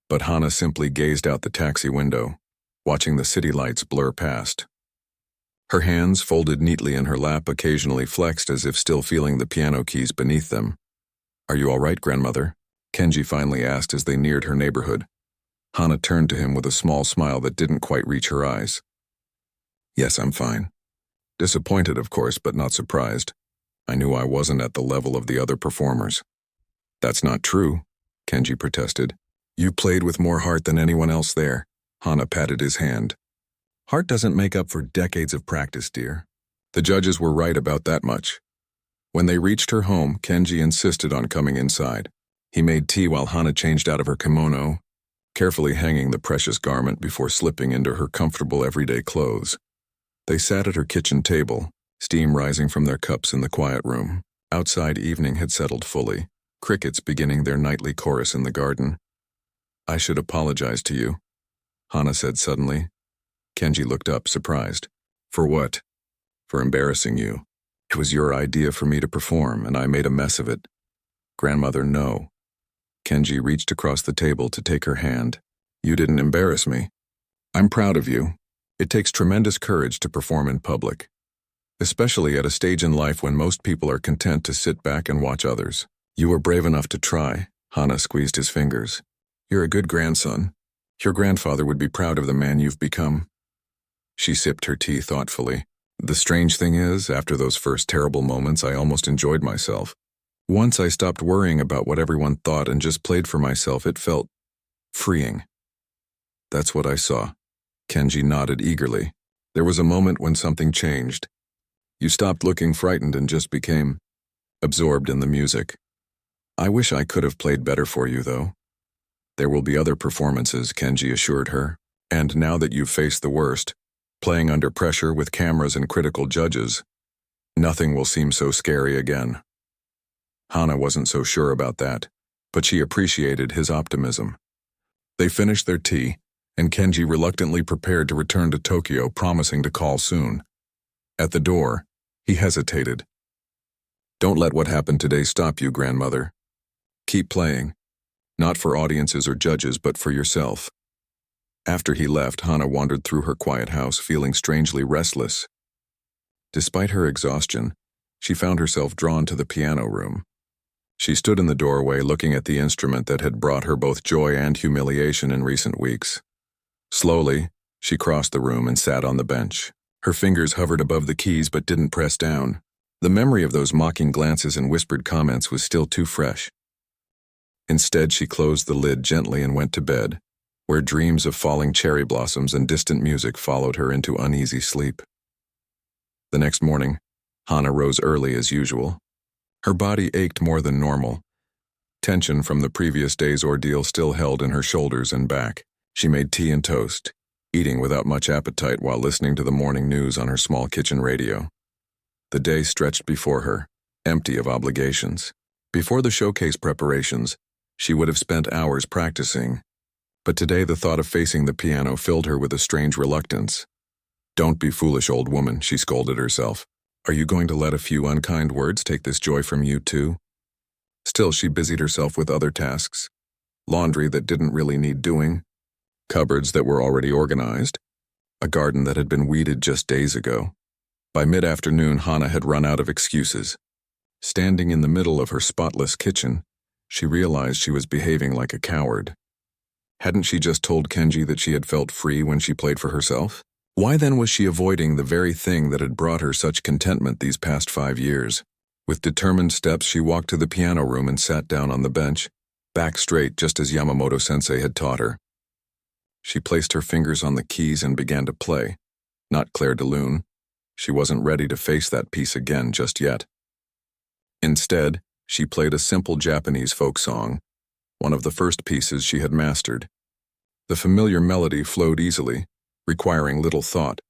But Hana simply gazed out the taxi window, watching the city lights blur past. Her hands, folded neatly in her lap, occasionally flexed as if still feeling the piano keys beneath them. Are you all right, grandmother? Kenji finally asked as they neared her neighborhood. Hana turned to him with a small smile that didn't quite reach her eyes. Yes, I'm fine. Disappointed, of course, but not surprised. I knew I wasn't at the level of the other performers. That's not true, Kenji protested. You played with more heart than anyone else there. Hana patted his hand. Heart doesn't make up for decades of practice, dear. The judges were right about that much. When they reached her home, Kenji insisted on coming inside. He made tea while Hana changed out of her kimono, carefully hanging the precious garment before slipping into her comfortable everyday clothes. They sat at her kitchen table, steam rising from their cups in the quiet room. Outside, evening had settled fully, crickets beginning their nightly chorus in the garden. I should apologize to you, Hana said suddenly. Kenji looked up, surprised. For what? For embarrassing you. It was your idea for me to perform, and I made a mess of it. Grandmother, no. Kenji reached across the table to take her hand. You didn't embarrass me. I'm proud of you. It takes tremendous courage to perform in public, especially at a stage in life when most people are content to sit back and watch others. You were brave enough to try. Hana squeezed his fingers. You're a good grandson. Your grandfather would be proud of the man you've become. She sipped her tea thoughtfully. The strange thing is, after those first terrible moments, I almost enjoyed myself. Once I stopped worrying about what everyone thought and just played for myself, it felt freeing. That's what I saw. Kenji nodded eagerly. There was a moment when something changed. You stopped looking frightened and just became absorbed in the music. I wish I could have played better for you, though. There will be other performances, Kenji assured her. And now that you've faced the worst, playing under pressure with cameras and critical judges, nothing will seem so scary again. Hana wasn't so sure about that, but she appreciated his optimism. They finished their tea, and Kenji reluctantly prepared to return to Tokyo, promising to call soon. At the door, he hesitated. Don't let what happened today stop you, grandmother. Keep playing, not for audiences or judges, but for yourself. After he left, Hana wandered through her quiet house, feeling strangely restless. Despite her exhaustion, she found herself drawn to the piano room. She stood in the doorway looking at the instrument that had brought her both joy and humiliation in recent weeks. Slowly, she crossed the room and sat on the bench. Her fingers hovered above the keys but didn't press down. The memory of those mocking glances and whispered comments was still too fresh. Instead, she closed the lid gently and went to bed, where dreams of falling cherry blossoms and distant music followed her into uneasy sleep. The next morning, Hana rose early as usual. Her body ached more than normal. Tension from the previous day's ordeal still held in her shoulders and back. She made tea and toast, eating without much appetite while listening to the morning news on her small kitchen radio. The day stretched before her, empty of obligations. Before the showcase preparations, she would have spent hours practicing. But today the thought of facing the piano filled her with a strange reluctance. "Don't be foolish, old woman," she scolded herself. "Are you going to let a few unkind words take this joy from you too?" Still, she busied herself with other tasks. Laundry that didn't really need doing, cupboards that were already organized, a garden that had been weeded just days ago. By mid-afternoon, Hana had run out of excuses. Standing in the middle of her spotless kitchen, she realized she was behaving like a coward. Hadn't she just told Kenji that she had felt free when she played for herself? Why then was she avoiding the very thing that had brought her such contentment these past 5 years? With determined steps, she walked to the piano room and sat down on the bench, back straight just as Yamamoto-sensei had taught her. She placed her fingers on the keys and began to play. Not Clair de Lune. She wasn't ready to face that piece again just yet. Instead, she played a simple Japanese folk song, one of the first pieces she had mastered. The familiar melody flowed easily, requiring little thought,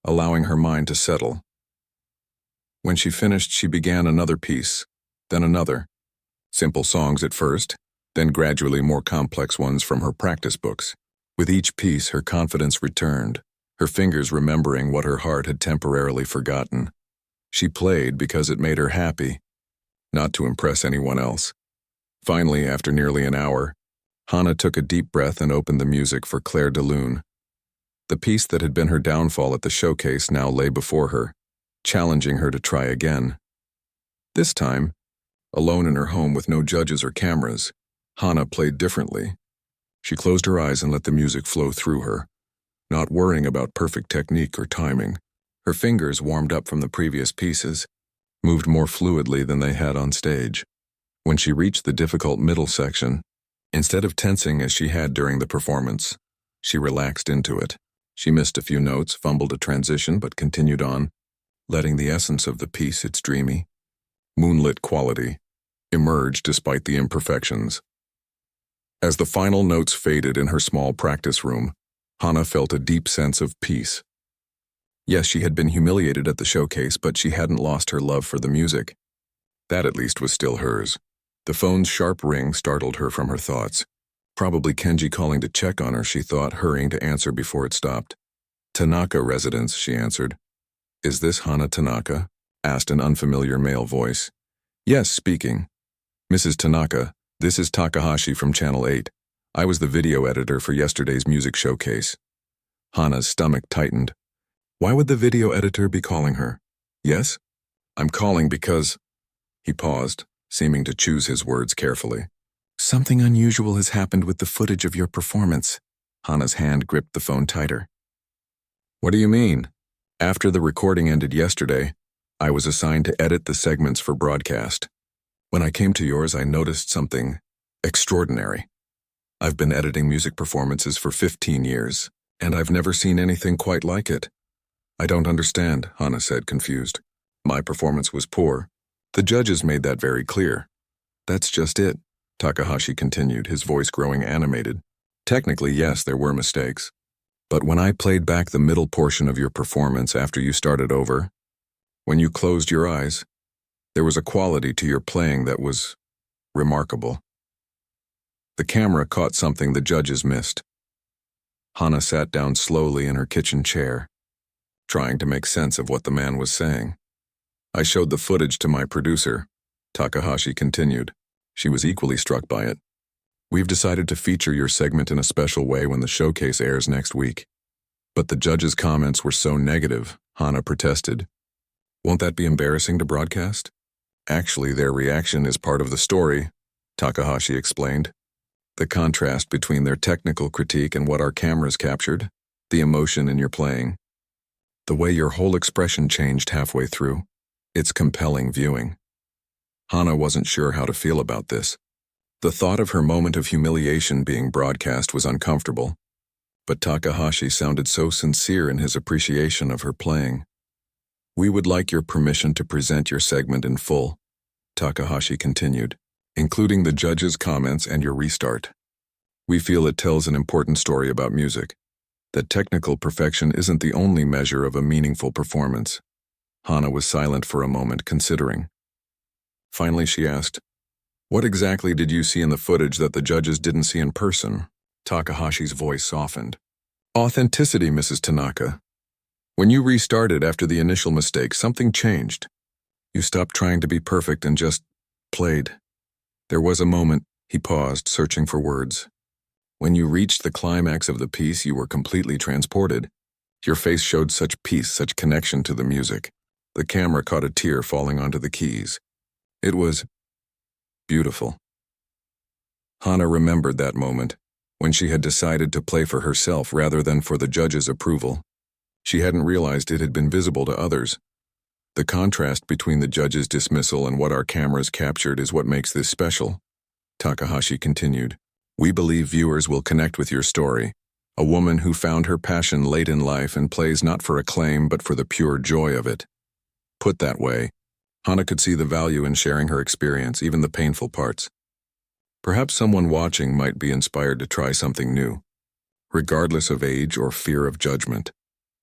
allowing her mind to settle. When she finished, she began another piece, then another. Simple songs at first, then gradually more complex ones from her practice books. With each piece, her confidence returned, her fingers remembering what her heart had temporarily forgotten. She played because it made her happy, not to impress anyone else. Finally, after nearly an hour, Hana took a deep breath and opened the music for Clair de Lune. The piece that had been her downfall at the showcase now lay before her, challenging her to try again. This time, alone in her home with no judges or cameras, Hana played differently. She closed her eyes and let the music flow through her, not worrying about perfect technique or timing. Her fingers, warmed up from the previous pieces, moved more fluidly than they had on stage. When she reached the difficult middle section, instead of tensing as she had during the performance, she relaxed into it. She missed a few notes, fumbled a transition, but continued on, letting the essence of the piece, its dreamy, moonlit quality, emerge despite the imperfections. As the final notes faded in her small practice room, Hana felt a deep sense of peace. Yes, she had been humiliated at the showcase, but she hadn't lost her love for the music. That at least was still hers. The phone's sharp ring startled her from her thoughts. Probably Kenji calling to check on her, she thought, hurrying to answer before it stopped. "Tanaka residence," she answered. "Is this Hana Tanaka?" asked an unfamiliar male voice. "Yes, speaking. Mrs. Tanaka, this is Takahashi from Channel 8. I was the video editor for yesterday's music showcase." Hana's stomach tightened. Why would the video editor be calling her? "Yes? I'm calling because—" He paused, seeming to choose his words carefully. "Something unusual has happened with the footage of your performance." Hana's hand gripped the phone tighter. "What do you mean?" "After the recording ended yesterday, I was assigned to edit the segments for broadcast. When I came to yours, I noticed something extraordinary. I've been editing music performances for 15 years, and I've never seen anything quite like it." "I don't understand," Hana said, confused. "My performance was poor. The judges made that very clear." "That's just it," Takahashi continued, his voice growing animated. "Technically, yes, there were mistakes. But when I played back the middle portion of your performance after you started over, when you closed your eyes, there was a quality to your playing that was remarkable." The camera caught something the judges missed. Hana sat down slowly in her kitchen chair, trying to make sense of what the man was saying. "I showed the footage to my producer," Takahashi continued. She was equally struck by it. "We've decided to feature your segment in a special way when the showcase airs next week." "But the judges' comments were so negative," Hana protested. "Won't that be embarrassing to broadcast?" "Actually, their reaction is part of the story," Takahashi explained. "The contrast between their technical critique and what our cameras captured, the emotion in your playing. The way your whole expression changed halfway through. It's compelling viewing." Hana wasn't sure how to feel about this. The thought of her moment of humiliation being broadcast was uncomfortable, but Takahashi sounded so sincere in his appreciation of her playing. "We would like your permission to present your segment in full," Takahashi continued, "including the judges' comments and your restart. We feel it tells an important story about music. that technical perfection isn't the only measure of a meaningful performance. Hana was silent for a moment, considering. Finally, she asked, "What exactly did you see in the footage that the judges didn't see in person?" Takahashi's voice softened. "Authenticity, Mrs. Tanaka. When you restarted after the initial mistake, something changed. You stopped trying to be perfect and just played." There was a moment. He paused, searching for words. "When you reached the climax of the piece, you were completely transported. Your face showed such peace, such connection to the music. The camera caught a tear falling onto the keys. It was beautiful." Hana remembered that moment, when she had decided to play for herself rather than for the judge's approval. She hadn't realized it had been visible to others. The contrast between the judge's dismissal and what our cameras captured is what makes this special. Takahashi continued, "We believe viewers will connect with your story. A woman who found her passion late in life and plays not for acclaim but for the pure joy of it." Put that way, Hana could see the value in sharing her experience, even the painful parts. Perhaps someone watching might be inspired to try something new, regardless of age or fear of judgment.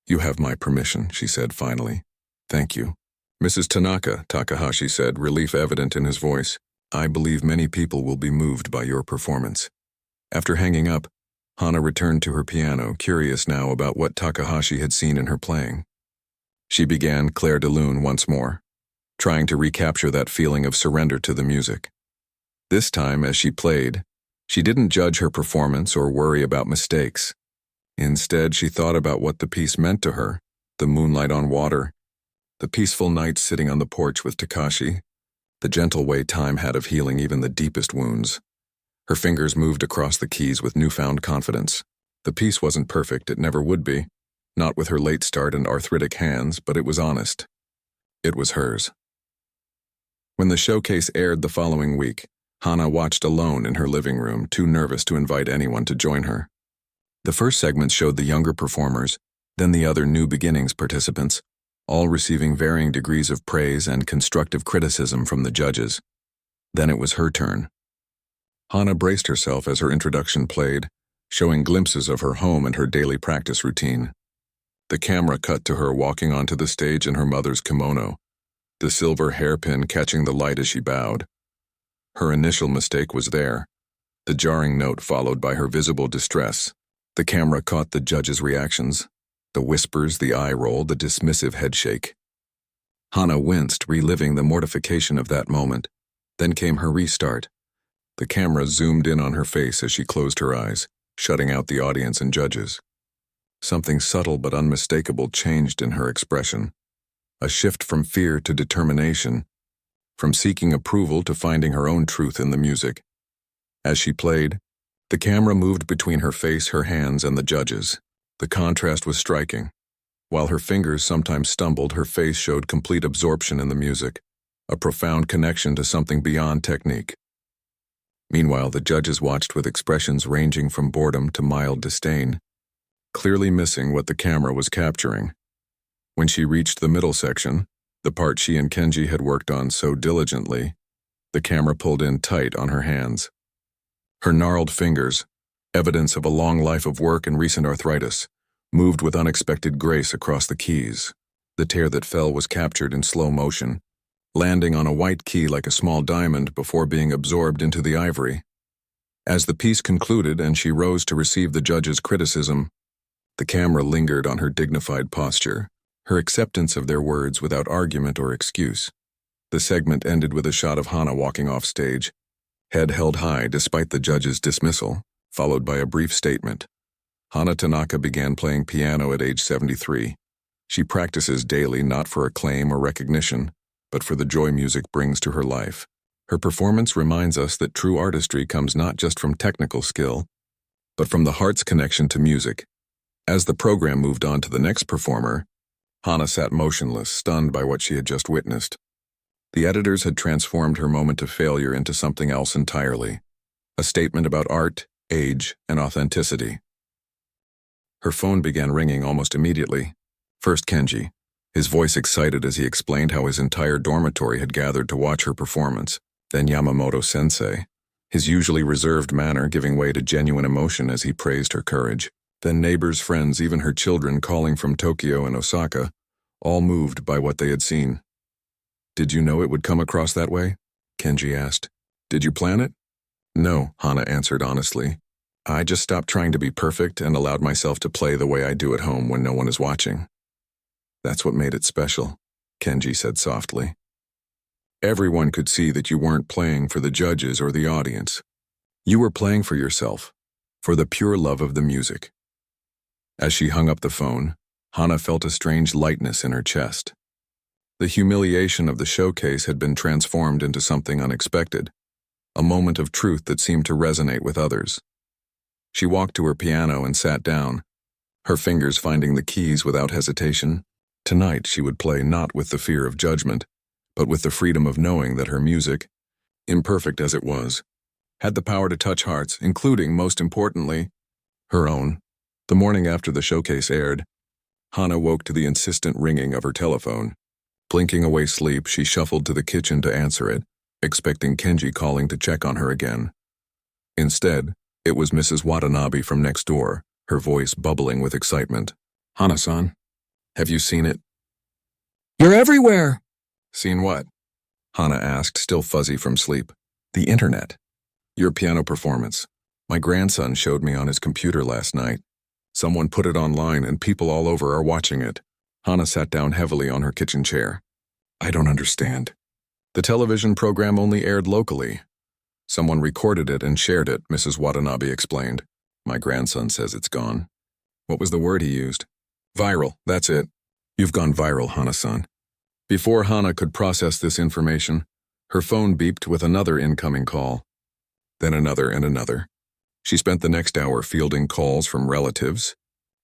"You have my permission," she said finally. "Thank you." "Mrs. Tanaka," Takahashi said, relief evident in his voice, "I believe many people will be moved by your performance." After hanging up, Hana returned to her piano, curious now about what Takahashi had seen in her playing. She began Clair de Lune once more, trying to recapture that feeling of surrender to the music. This time, as she played, she didn't judge her performance or worry about mistakes. Instead, she thought about what the piece meant to her, the moonlight on water, the peaceful nights sitting on the porch with Takashi, the gentle way time had of healing even the deepest wounds. Her fingers moved across the keys with newfound confidence. The piece wasn't perfect, it never would be, not with her late start and arthritic hands, but it was honest. It was hers. When the showcase aired the following week, Hana watched alone in her living room, too nervous to invite anyone to join her. The first segment showed the younger performers, then the other New Beginnings participants, all receiving varying degrees of praise and constructive criticism from the judges. Then it was her turn. Hana braced herself as her introduction played, showing glimpses of her home and her daily practice routine. The camera cut to her walking onto the stage in her mother's kimono, the silver hairpin catching the light as she bowed. Her initial mistake was there, the jarring note followed by her visible distress. The camera caught the judges' reactions, the whispers, the eye roll, the dismissive headshake. Hana winced, reliving the mortification of that moment. Then came her restart. The camera zoomed in on her face as she closed her eyes, shutting out the audience and judges. Something subtle but unmistakable changed in her expression. A shift from fear to determination, from seeking approval to finding her own truth in the music. As she played, the camera moved between her face, her hands, and the judges. The contrast was striking. While her fingers sometimes stumbled, her face showed complete absorption in the music, a profound connection to something beyond technique. Meanwhile, the judges watched with expressions ranging from boredom to mild disdain, clearly missing what the camera was capturing. When she reached the middle section, the part she and Kenji had worked on so diligently, the camera pulled in tight on her hands. Her gnarled fingers, evidence of a long life of work and recent arthritis, moved with unexpected grace across the keys. The tear that fell was captured in slow motion, landing on a white key like a small diamond before being absorbed into the ivory. As the piece concluded and she rose to receive the judge's criticism, the camera lingered on her dignified posture, her acceptance of their words without argument or excuse. The segment ended with a shot of Hana walking off stage, head held high despite the judge's dismissal, followed by a brief statement. Hana Tanaka began playing piano at age 73. She practices daily not for acclaim or recognition, but for the joy music brings to her life. Her performance reminds us that true artistry comes not just from technical skill, but from the heart's connection to music. As the program moved on to the next performer, Hana sat motionless, stunned by what she had just witnessed. The editors had transformed her moment of failure into something else entirely, a statement about art, age, and authenticity. Her phone began ringing almost immediately. First Kenji, his voice excited as he explained how his entire dormitory had gathered to watch her performance. Then Yamamoto-sensei, his usually reserved manner giving way to genuine emotion as he praised her courage. Then neighbors, friends, even her children calling from Tokyo and Osaka, all moved by what they had seen. "Did you know it would come across that way?" Kenji asked. "Did you plan it?" "No," Hana answered honestly. "I just stopped trying to be perfect and allowed myself to play the way I do at home when no one is watching." "That's what made it special," Kenji said softly. "Everyone could see that you weren't playing for the judges or the audience. You were playing for yourself, for the pure love of the music." As she hung up the phone, Hana felt a strange lightness in her chest. The humiliation of the showcase had been transformed into something unexpected, a moment of truth that seemed to resonate with others. She walked to her piano and sat down, her fingers finding the keys without hesitation. Tonight she would play not with the fear of judgment, but with the freedom of knowing that her music, imperfect as it was, had the power to touch hearts, including, most importantly, her own. The morning after the showcase aired, Hana woke to the insistent ringing of her telephone. Blinking away sleep, she shuffled to the kitchen to answer it, expecting Kenji calling to check on her again. Instead, it was Mrs. Watanabe from next door, her voice bubbling with excitement. "Hana-san, have you seen it?" "You're everywhere!" "Seen what?" Hana asked, still fuzzy from sleep. "The internet. Your piano performance. My grandson showed me on his computer last night. Someone put it online and people all over are watching it." Hana sat down heavily on her kitchen chair. "I don't understand. The television program only aired locally. Someone recorded it and shared it," Mrs. Watanabe explained. "My grandson says it's gone." "What was the word he used?" "Viral, that's it. You've gone viral, Hana-san." Before Hana could process this information, her phone beeped with another incoming call. Then another and another. She spent the next hour fielding calls from relatives,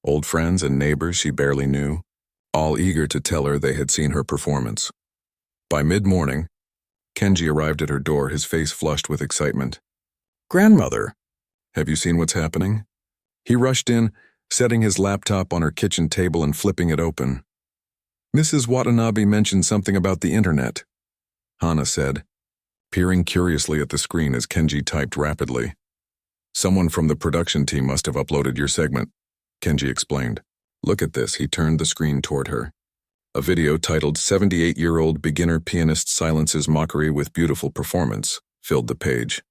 old friends and neighbors she barely knew, all eager to tell her they had seen her performance. By mid-morning, Kenji arrived at her door, his face flushed with excitement. "Grandmother, have you seen what's happening?" He rushed in, setting his laptop on her kitchen table and flipping it open. "Mrs. Watanabe mentioned something about the internet," Hana said, peering curiously at the screen as Kenji typed rapidly. "Someone from the production team must have uploaded your segment," Kenji explained. "Look at this." He turned the screen toward her. A video titled 78-year-old beginner pianist silences mockery with beautiful performance filled the page.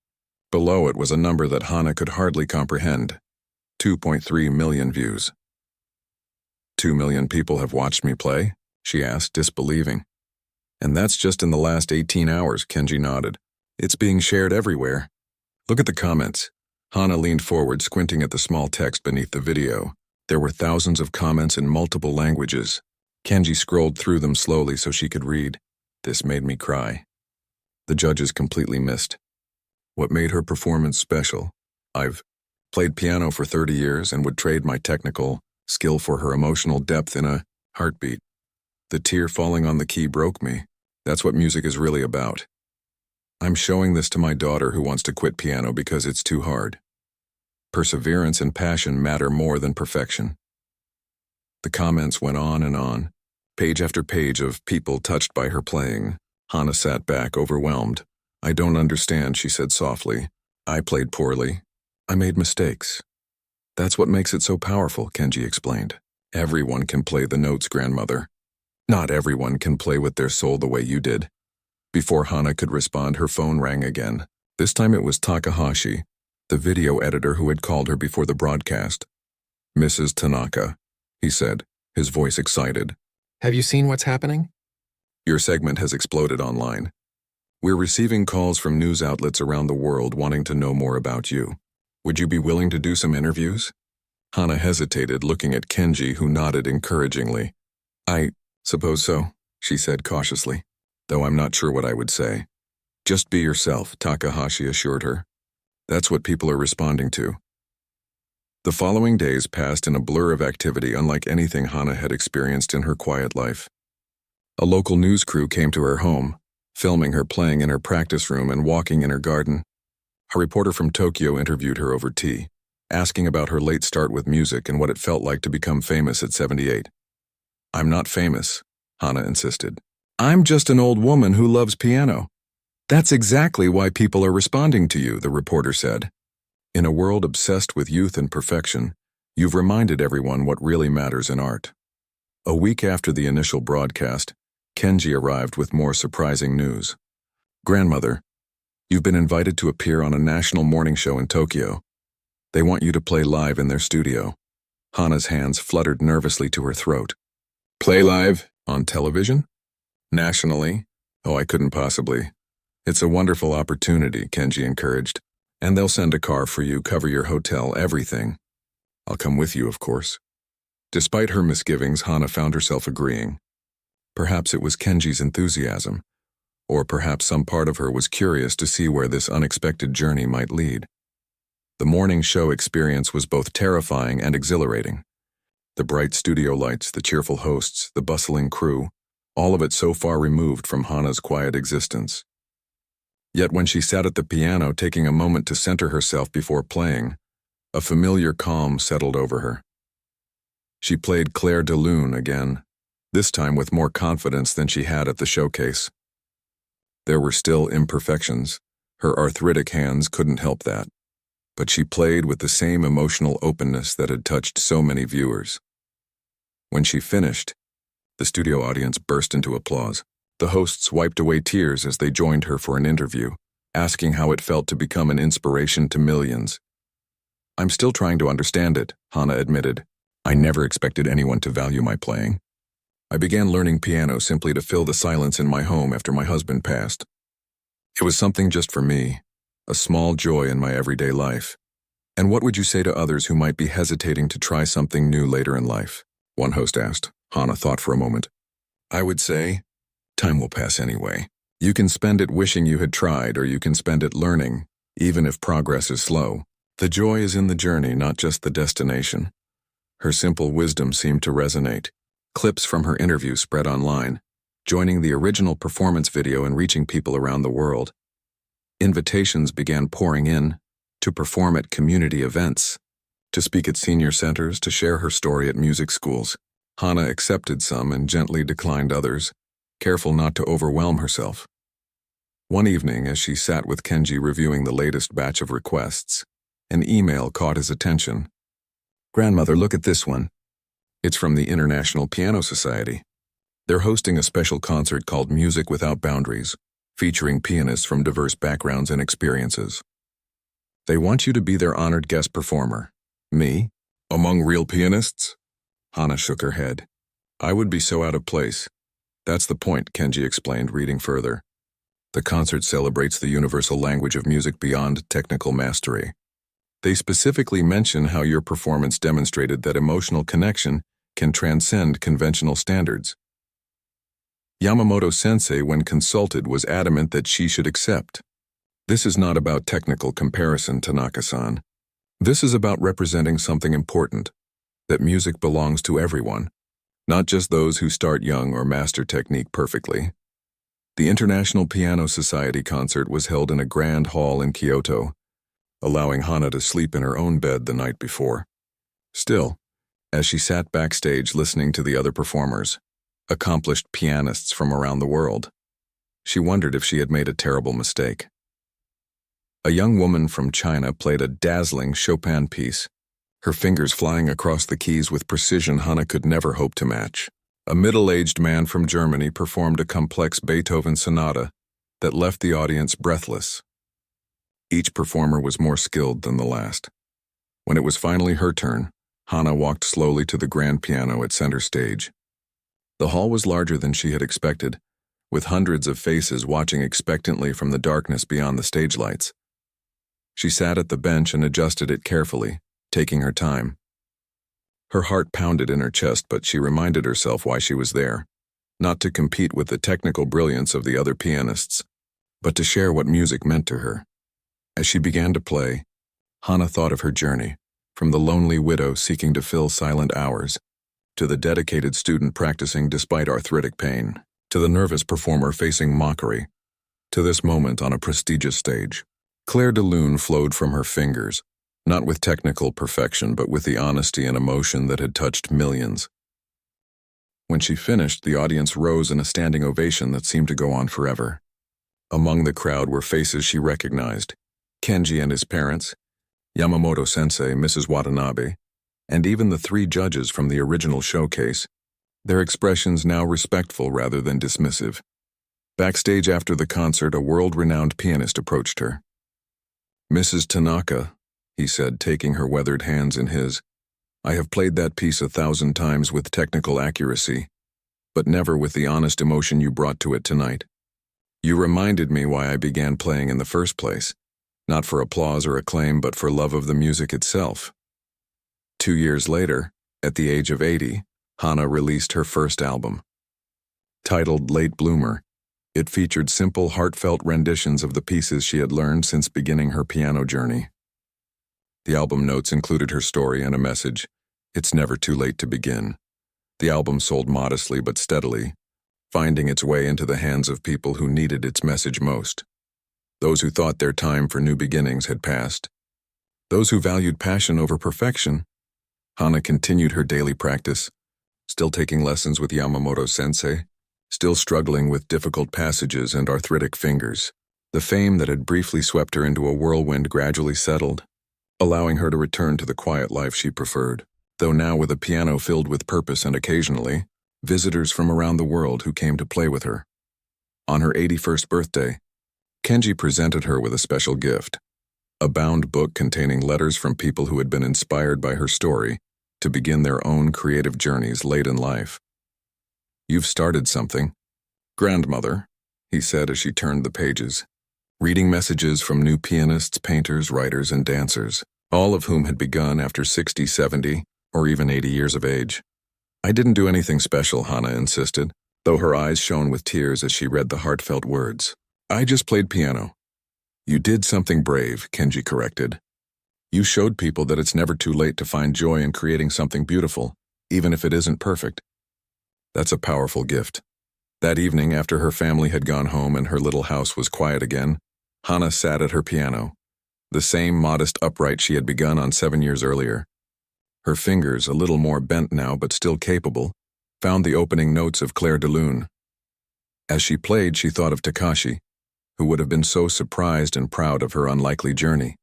Below it was a number that Hana could hardly comprehend. 2.3 million views. 2 million people have watched me play? She asked, disbelieving. "And that's just in the last 18 hours, Kenji nodded. "It's being shared everywhere. Look at the comments." Hana leaned forward, squinting at the small text beneath the video. There were thousands of comments in multiple languages. Kenji scrolled through them slowly so she could read. "This made me cry." The judges completely missed. What made her performance special? "I've played piano for 30 years and would trade my technical skill for her emotional depth in a heartbeat. The tear falling on the key broke me. That's what music is really about. I'm showing this to my daughter who wants to quit piano because it's too hard. Perseverance and passion matter more than perfection." The comments went on, page after page of people touched by her playing. Hana sat back, overwhelmed. "I don't understand," she said softly. "I played poorly. I made mistakes." "That's what makes it so powerful," Kenji explained. "Everyone can play the notes, grandmother. Not everyone can play with their soul the way you did." Before Hana could respond, her phone rang again. This time it was Takahashi, the video editor who had called her before the broadcast. "Mrs. Tanaka," he said, his voice excited. "Have you seen what's happening?" "Your segment has exploded online. We're receiving calls from news outlets around the world wanting to know more about you. Would you be willing to do some interviews?" Hana hesitated, looking at Kenji, who nodded encouragingly. "I suppose so," she said cautiously, "though I'm not sure what I would say." "Just be yourself," Takahashi assured her. "That's what people are responding to." The following days passed in a blur of activity unlike anything Hana had experienced in her quiet life. A local news crew came to her home, filming her playing in her practice room and walking in her garden. A reporter from Tokyo interviewed her over tea, asking about her late start with music and what it felt like to become famous at 78. "I'm not famous," Hana insisted. "I'm just an old woman who loves piano." "That's exactly why people are responding to you," the reporter said. "In a world obsessed with youth and perfection, You've reminded everyone what really matters in art. A week after the initial broadcast, Kenji arrived with more surprising news. Grandmother, you've been invited to appear on a national morning show in Tokyo. They want you to play live in their studio. Hana's hands fluttered nervously to her throat. Play live? On television? Nationally? Oh, I couldn't possibly. It's a wonderful opportunity, Kenji encouraged. And they'll send a car for you, cover your hotel, everything. I'll come with you, of course. Despite her misgivings, Hana found herself agreeing. Perhaps it was Kenji's enthusiasm, or perhaps some part of her was curious to see where this unexpected journey might lead. The morning show experience was both terrifying and exhilarating. The bright studio lights, the cheerful hosts, the bustling crew, all of it so far removed from Hana's quiet existence. Yet when she sat at the piano taking a moment to center herself before playing, a familiar calm settled over her. She played Clair de Lune again, this time with more confidence than she had at the showcase. There were still imperfections. Her arthritic hands couldn't help that. But she played with the same emotional openness that had touched so many viewers. When she finished, the studio audience burst into applause. The hosts wiped away tears as they joined her for an interview, asking how it felt to become an inspiration to millions. I'm still trying to understand it, Hana admitted. I never expected anyone to value my playing. I began learning piano simply to fill the silence in my home after my husband passed. It was something just for me, a small joy in my everyday life. And what would you say to others who might be hesitating to try something new later in life? One host asked. Hana thought for a moment. I would say, time will pass anyway. You can spend it wishing you had tried, or you can spend it learning, even if progress is slow. The joy is in the journey, not just the destination. Her simple wisdom seemed to resonate. Clips from her interview spread online, joining the original performance video and reaching people around the world. Invitations began pouring in to perform at community events, to speak at senior centers, to share her story at music schools. Hana accepted some and gently declined others, careful not to overwhelm herself. One evening, as she sat with Kenji reviewing the latest batch of requests, an email caught his attention. Grandmother, look at this one. It's from the International Piano Society. They're hosting a special concert called Music Without Boundaries, featuring pianists from diverse backgrounds and experiences. They want you to be their honored guest performer. Me? Among real pianists? Hana shook her head. I would be so out of place. That's the point, Kenji explained, reading further. The concert celebrates the universal language of music beyond technical mastery. They specifically mention how your performance demonstrated that emotional connection can transcend conventional standards. Yamamoto-sensei, when consulted, was adamant that she should accept. This is not about technical comparison, Tanaka-san. This is about representing something important, that music belongs to everyone, not just those who start young or master technique perfectly. The International Piano Society concert was held in a grand hall in Kyoto, allowing Hana to sleep in her own bed the night before. Still, as she sat backstage listening to the other performers, accomplished pianists from around the world, she wondered if she had made a terrible mistake. A young woman from China played a dazzling Chopin piece, her fingers flying across the keys with precision Hana could never hope to match. A middle-aged man from Germany performed a complex Beethoven sonata that left the audience breathless. Each performer was more skilled than the last. When it was finally her turn, Hana walked slowly to the grand piano at center stage. The hall was larger than she had expected, with hundreds of faces watching expectantly from the darkness beyond the stage lights. She sat at the bench and adjusted it carefully, taking her time. Her heart pounded in her chest, but she reminded herself why she was there, not to compete with the technical brilliance of the other pianists, but to share what music meant to her. As she began to play, Hana thought of her journey, from the lonely widow seeking to fill silent hours, to the dedicated student practicing despite arthritic pain, to the nervous performer facing mockery, to this moment on a prestigious stage. Clair de Lune flowed from her fingers, not with technical perfection, but with the honesty and emotion that had touched millions. When she finished, the audience rose in a standing ovation that seemed to go on forever. Among the crowd were faces she recognized: Kenji and his parents, Yamamoto-sensei, Mrs. Watanabe, and even the 3 judges from the original showcase, their expressions now respectful rather than dismissive. Backstage after the concert, a world-renowned pianist approached her. "Mrs. Tanaka," he said, taking her weathered hands in his, "I have played that piece 1,000 times with technical accuracy, but never with the honest emotion you brought to it tonight. You reminded me why I began playing in the first place, not for applause or acclaim, but for love of the music itself." 2 years later, at the age of 80, Hana released her first album. Titled Late Bloomer, it featured simple, heartfelt renditions of the pieces she had learned since beginning her piano journey. The album notes included her story and a message: "It's never too late to begin." The album sold modestly but steadily, finding its way into the hands of people who needed its message most. Those who thought their time for new beginnings had passed. Those who valued passion over perfection. Hana continued her daily practice, still taking lessons with Yamamoto-sensei, still struggling with difficult passages and arthritic fingers. The fame that had briefly swept her into a whirlwind gradually settled, allowing her to return to the quiet life she preferred, though now with a piano filled with purpose and occasionally, visitors from around the world who came to play with her. On her 81st birthday, Kenji presented her with a special gift, a bound book containing letters from people who had been inspired by her story to begin their own creative journeys late in life. "You've started something, grandmother," he said as she turned the pages, reading messages from new pianists, painters, writers, and dancers, all of whom had begun after 60, 70, or even 80 years of age. "I didn't do anything special," Hana insisted, though her eyes shone with tears as she read the heartfelt words. "I just played piano." "You did something brave," Kenji corrected. "You showed people that it's never too late to find joy in creating something beautiful, even if it isn't perfect." That's a powerful gift. That evening, after her family had gone home and her little house was quiet again, Hana sat at her piano, the same modest upright she had begun on 7 years earlier. Her fingers, a little more bent now but still capable, found the opening notes of Clair de Lune. As she played, she thought of Takashi, who would have been so surprised and proud of her unlikely journey.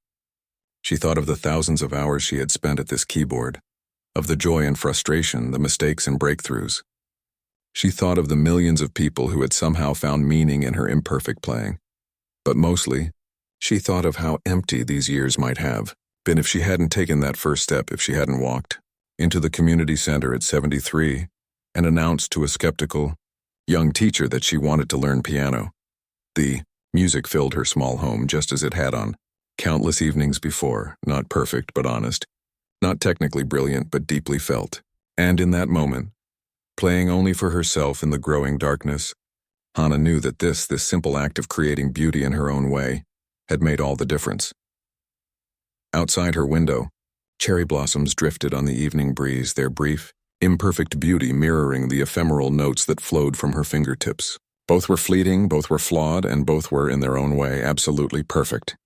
She thought of the thousands of hours she had spent at this keyboard, of the joy and frustration, the mistakes and breakthroughs. She thought of the millions of people who had somehow found meaning in her imperfect playing. But mostly, she thought of how empty these years might have been if she hadn't taken that first step, if she hadn't walked into the community center at 73 and announced to a skeptical young teacher that she wanted to learn piano. The music filled her small home just as it had on countless evenings before, not perfect but honest, not technically brilliant but deeply felt. And in that moment, playing only for herself in the growing darkness, Hana knew that this simple act of creating beauty in her own way had made all the difference. Outside her window, cherry blossoms drifted on the evening breeze, their brief, imperfect beauty mirroring the ephemeral notes that flowed from her fingertips. Both were fleeting, both were flawed, and both were, in their own way, absolutely perfect.